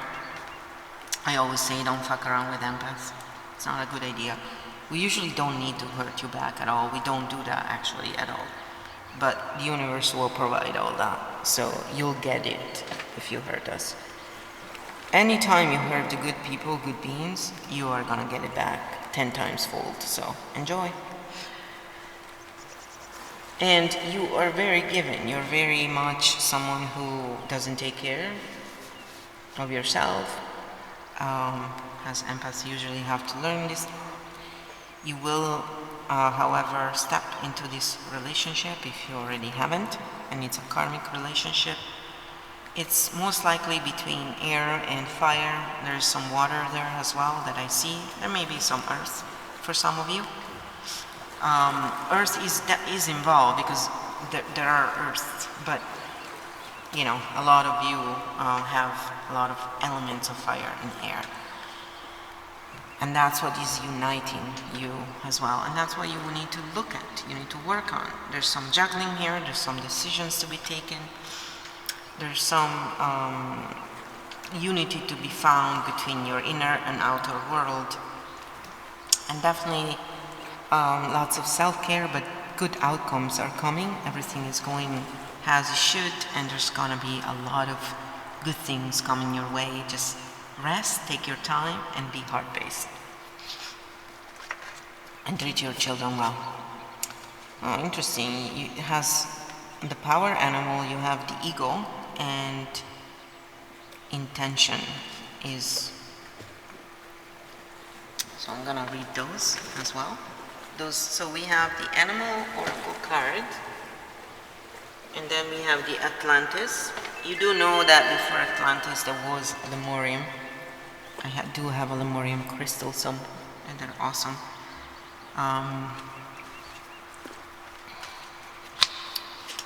I always say don't fuck around with empaths. It's not a good idea. We usually don't need to hurt you back at all. We don't do that actually at all. But the universe will provide all that. So you'll get it if you hurt us. Anytime you hurt the good people, good beings, you are gonna get it back 10 times fold. So enjoy. And you are very giving. You're very much someone who doesn't take care of yourself. As empaths usually have to learn this. You will, however, step into this relationship if you already haven't, and it's a karmic relationship. It's most likely between air and fire. There's some water there as well that I see. There may be some earth for some of you. Earth is involved because there are earths, but a lot of you have a lot of elements of fire and air. And that's what is uniting you as well. And that's what you will need to look at, you need to work on. There's some juggling here, there's some decisions to be taken. There's some unity to be found between your inner and outer world. And definitely lots of self-care, but good outcomes are coming. Everything is going as it should, and there's gonna be a lot of good things coming your way. Just rest, take your time, and be heart-based. And treat your children well. Oh, interesting. It has the power animal, you have the ego, and intention is. So I'm gonna read those as well. So we have the animal oracle card, and then we have the Atlantis. You do know that before Atlantis there was Lemurium, do have a lemurium crystal, and they're awesome.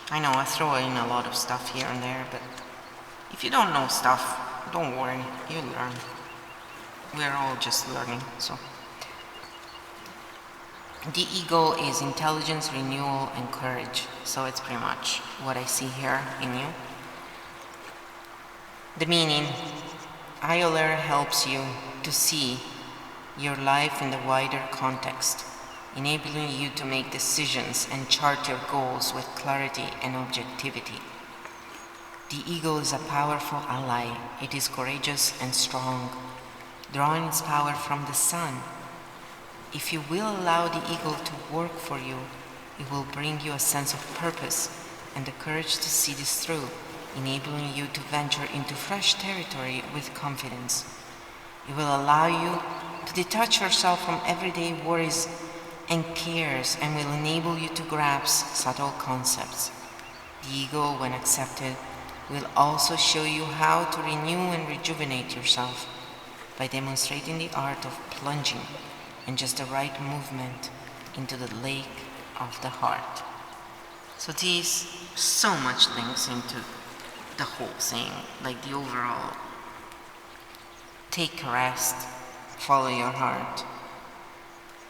I know I throw in a lot of stuff here and there, but if you don't know stuff, don't worry, you learn. We're all just learning, so. The ego is intelligence, renewal, and courage. So it's pretty much what I see here in you. The meaning, Ioler helps you to see your life in the wider context, enabling you to make decisions and chart your goals with clarity and objectivity. The ego is a powerful ally. It is courageous and strong, drawing its power from the sun. If you will allow the ego to work for you, it will bring you a sense of purpose and the courage to see this through, enabling you to venture into fresh territory with confidence. It will allow you to detach yourself from everyday worries and cares and will enable you to grasp subtle concepts. The ego, when accepted, will also show you how to renew and rejuvenate yourself by demonstrating the art of plunging in just the right movement into the lake of the heart. So these so much links into the whole thing, like the overall take a rest, follow your heart.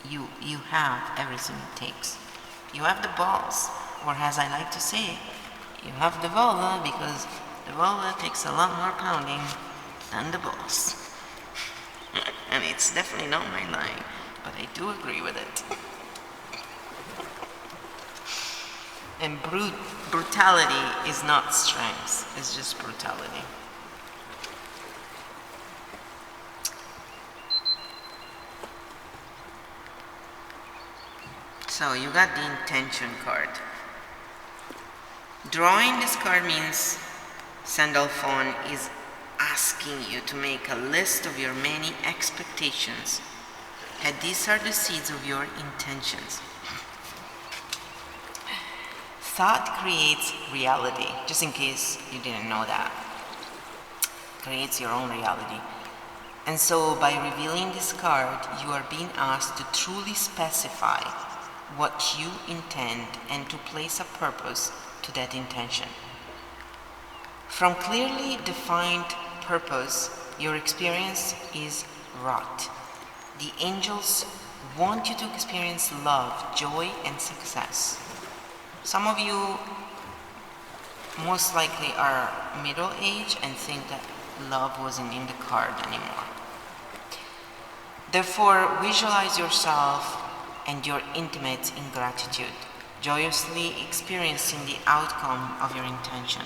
You have everything it takes. You have the balls, or as I like to say, you have the vulva, because the vulva takes a lot more pounding than the balls. And it's definitely not my line, but I do agree with it. And brutality is not strength, it's just brutality. So you got the intention card. Drawing this card means Sandalphon is asking you to make a list of your many expectations, and these are the seeds of your intentions. Thought creates reality, just in case you didn't know that. Creates your own reality. And so by revealing this card, you are being asked to truly specify what you intend and to place a purpose to that intention. From clearly defined purpose, your experience is wrought. The angels want you to experience love, joy, and success. Some of you most likely are middle-aged and think that love wasn't in the card anymore. Therefore, visualize yourself and your intimates in gratitude, joyously experiencing the outcome of your intention.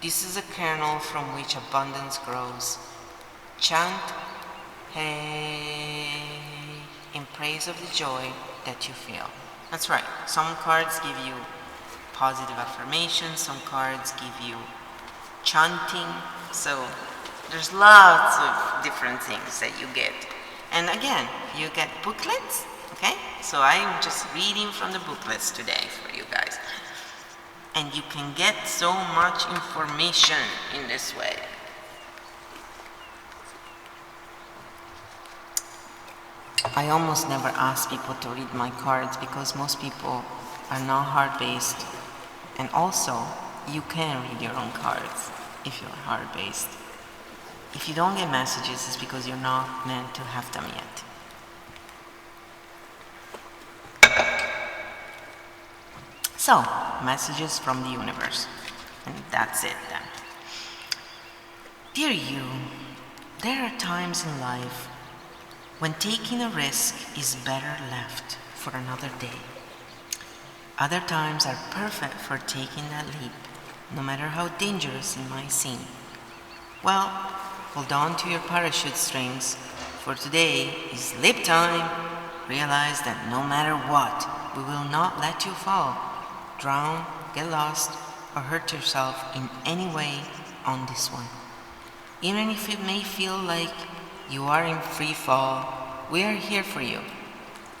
This is a kernel from which abundance grows. Chant hey in praise of the joy that you feel. That's right. Some cards give you positive affirmations, some cards give you chanting. So there's lots of different things that you get. And again, you get booklets, okay? So I'm just reading from the booklets today for you guys. And you can get so much information in this way. I almost never ask people to read my cards because most people are not heart-based. And also, you can read your own cards if you're heart-based. If you don't get messages, it's because you're not meant to have them yet. So, messages from the universe. And that's it then. Dear you, there are times in life when taking a risk is better left for another day. Other times are perfect for taking that leap, no matter how dangerous it might seem. Well, hold on to your parachute strings, for today is leap time. Realize that no matter what, we will not let you fall, drown, get lost, or hurt yourself in any way on this one. Even if it may feel like you are in free fall, we are here for you.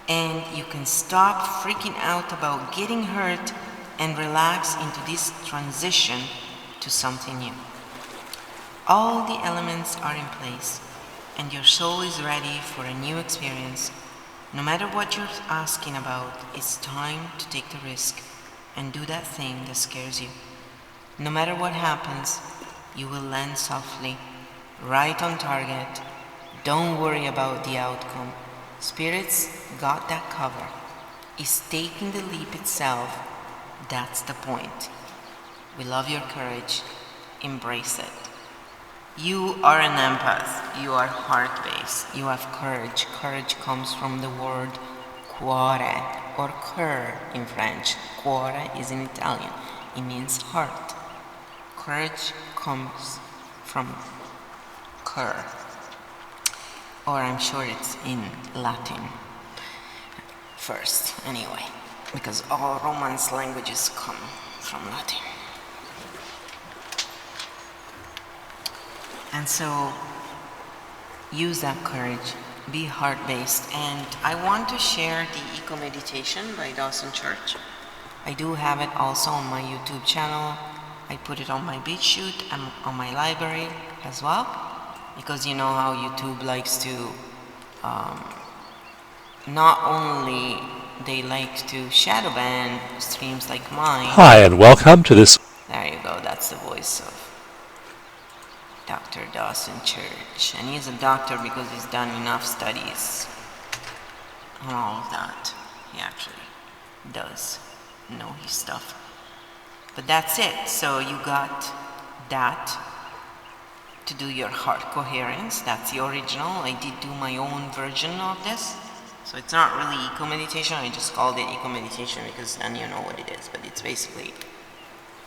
And you can stop freaking out about getting hurt and relax into this transition to something new. All the elements are in place. and your soul is ready for a new experience, no matter what you're asking about, it's time to take the risk and do that thing that scares you. No matter what happens, you will land softly, right on target. Don't worry about the outcome. Spirit's got that covered. It's taking the leap itself. That's the point. We love your courage. Embrace it. You are an empath. You are heart-based. You have courage. Courage comes from the word cuore, or cœur in French. Cuore is in Italian. It means heart. Courage comes from cœur, or I'm sure it's in Latin first, anyway, because all Romance languages come from Latin. And so, use that courage, be heart-based, and I want to share the Eco-Meditation by Dawson Church. I do have it also on my YouTube channel. I put it on my beach shoot and on my library as well, because you know how YouTube likes to, not only they like to shadow ban streams like mine. Hi, and welcome to this. There you go, that's the voice of Dr. Dawson Church, and he's a doctor because he's done enough studies on all of that. He actually does know his stuff. But that's it. So you got that to do your heart coherence. That's the original. I did do my own version of this. So it's not really Eco-Meditation. I just called it Eco-Meditation because then you know what it is. But it's basically,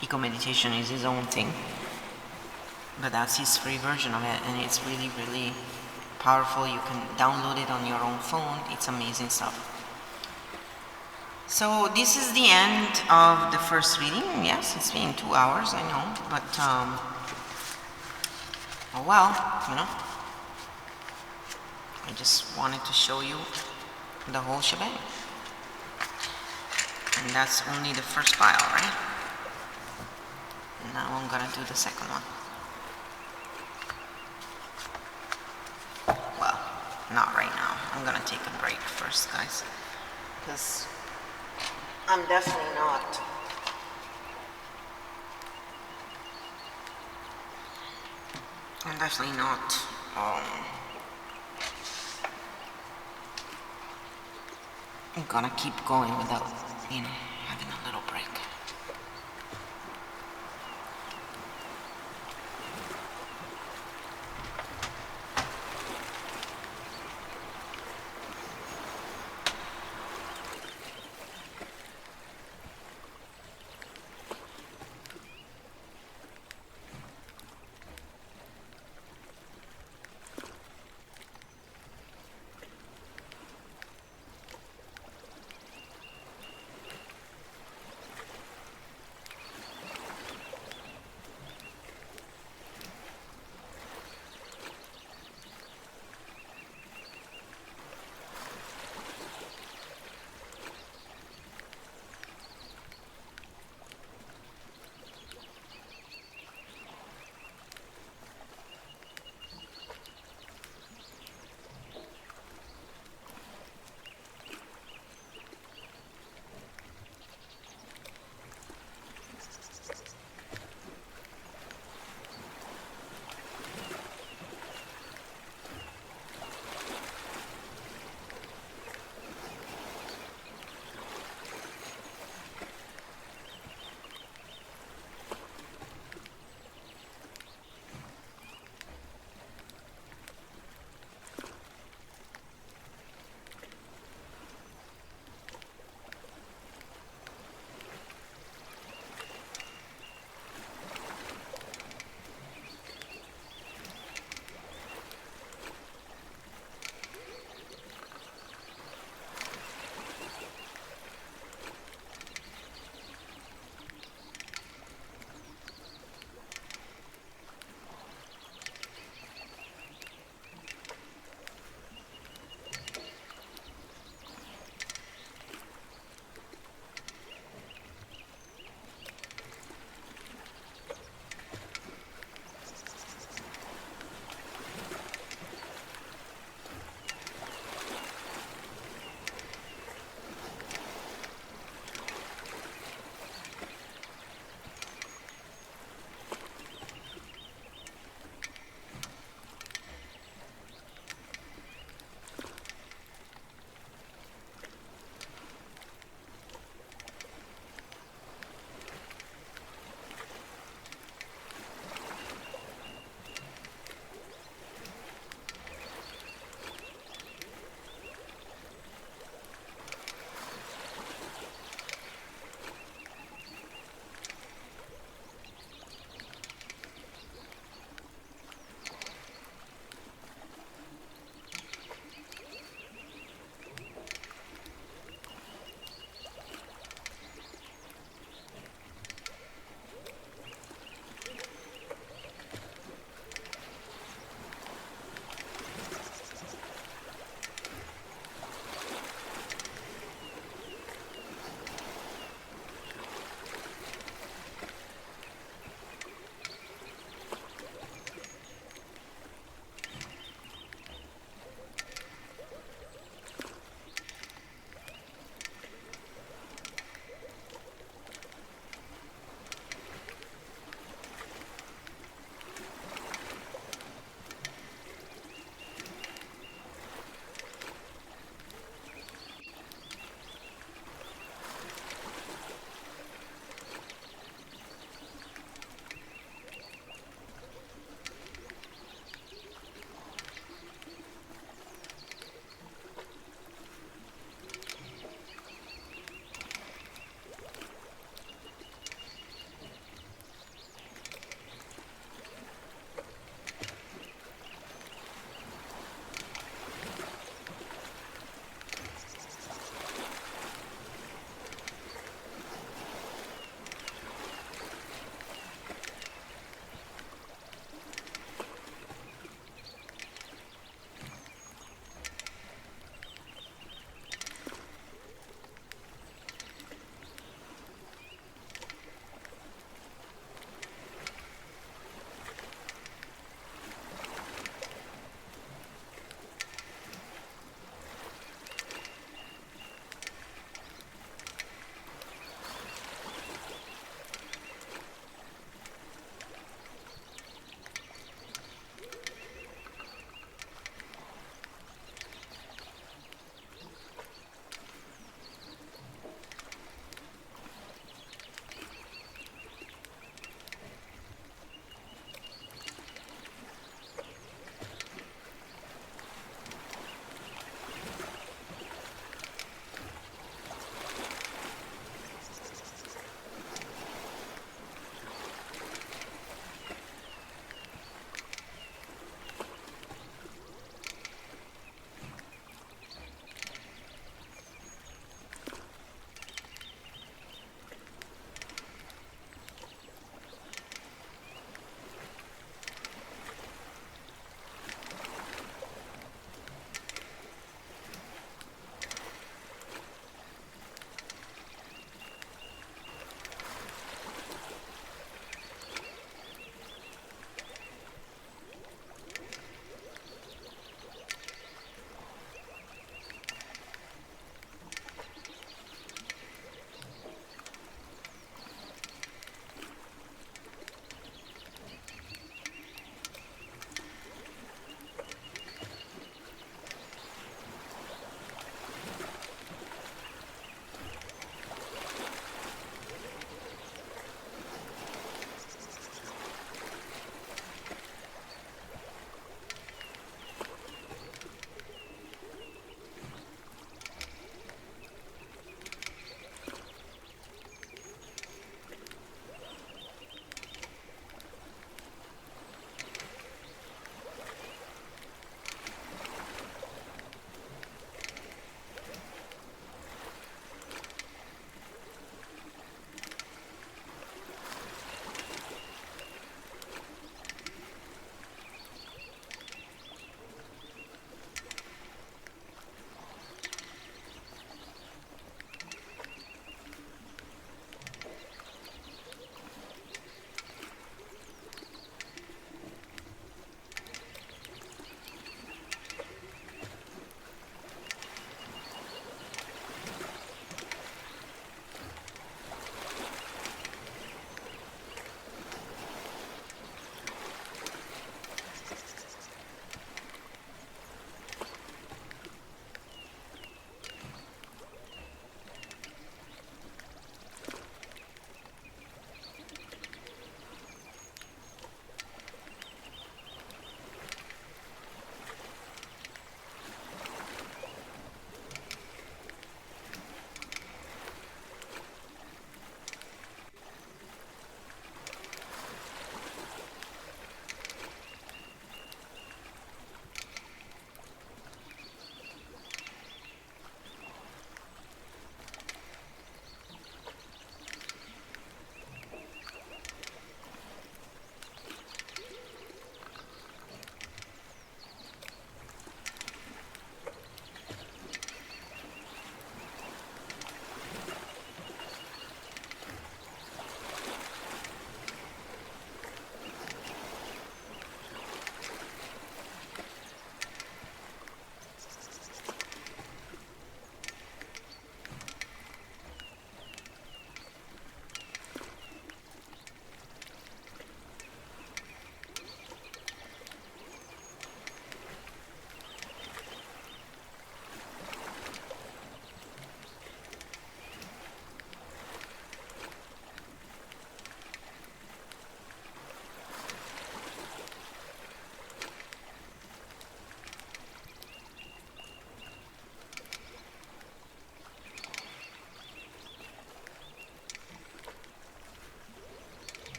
Eco-Meditation is his own thing. But that's his free version of it, and it's really, really powerful. You can download it on your own phone. It's amazing stuff. So this is the end of the first reading. Yes, it's been 2 hours, I know, but oh well, you know. I just wanted to show you the whole shebang. And that's only the first file, right? And now I'm gonna do the second one. Well, not right now. I'm gonna take a break first, guys, because I'm definitely not I'm gonna keep going without, having a little break.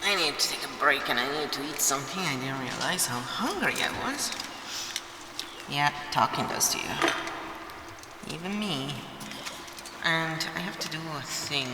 I need to take a break and I need to eat something. I didn't realize how hungry I was. Yeah, talking does to you. Even me. And I have to do a thing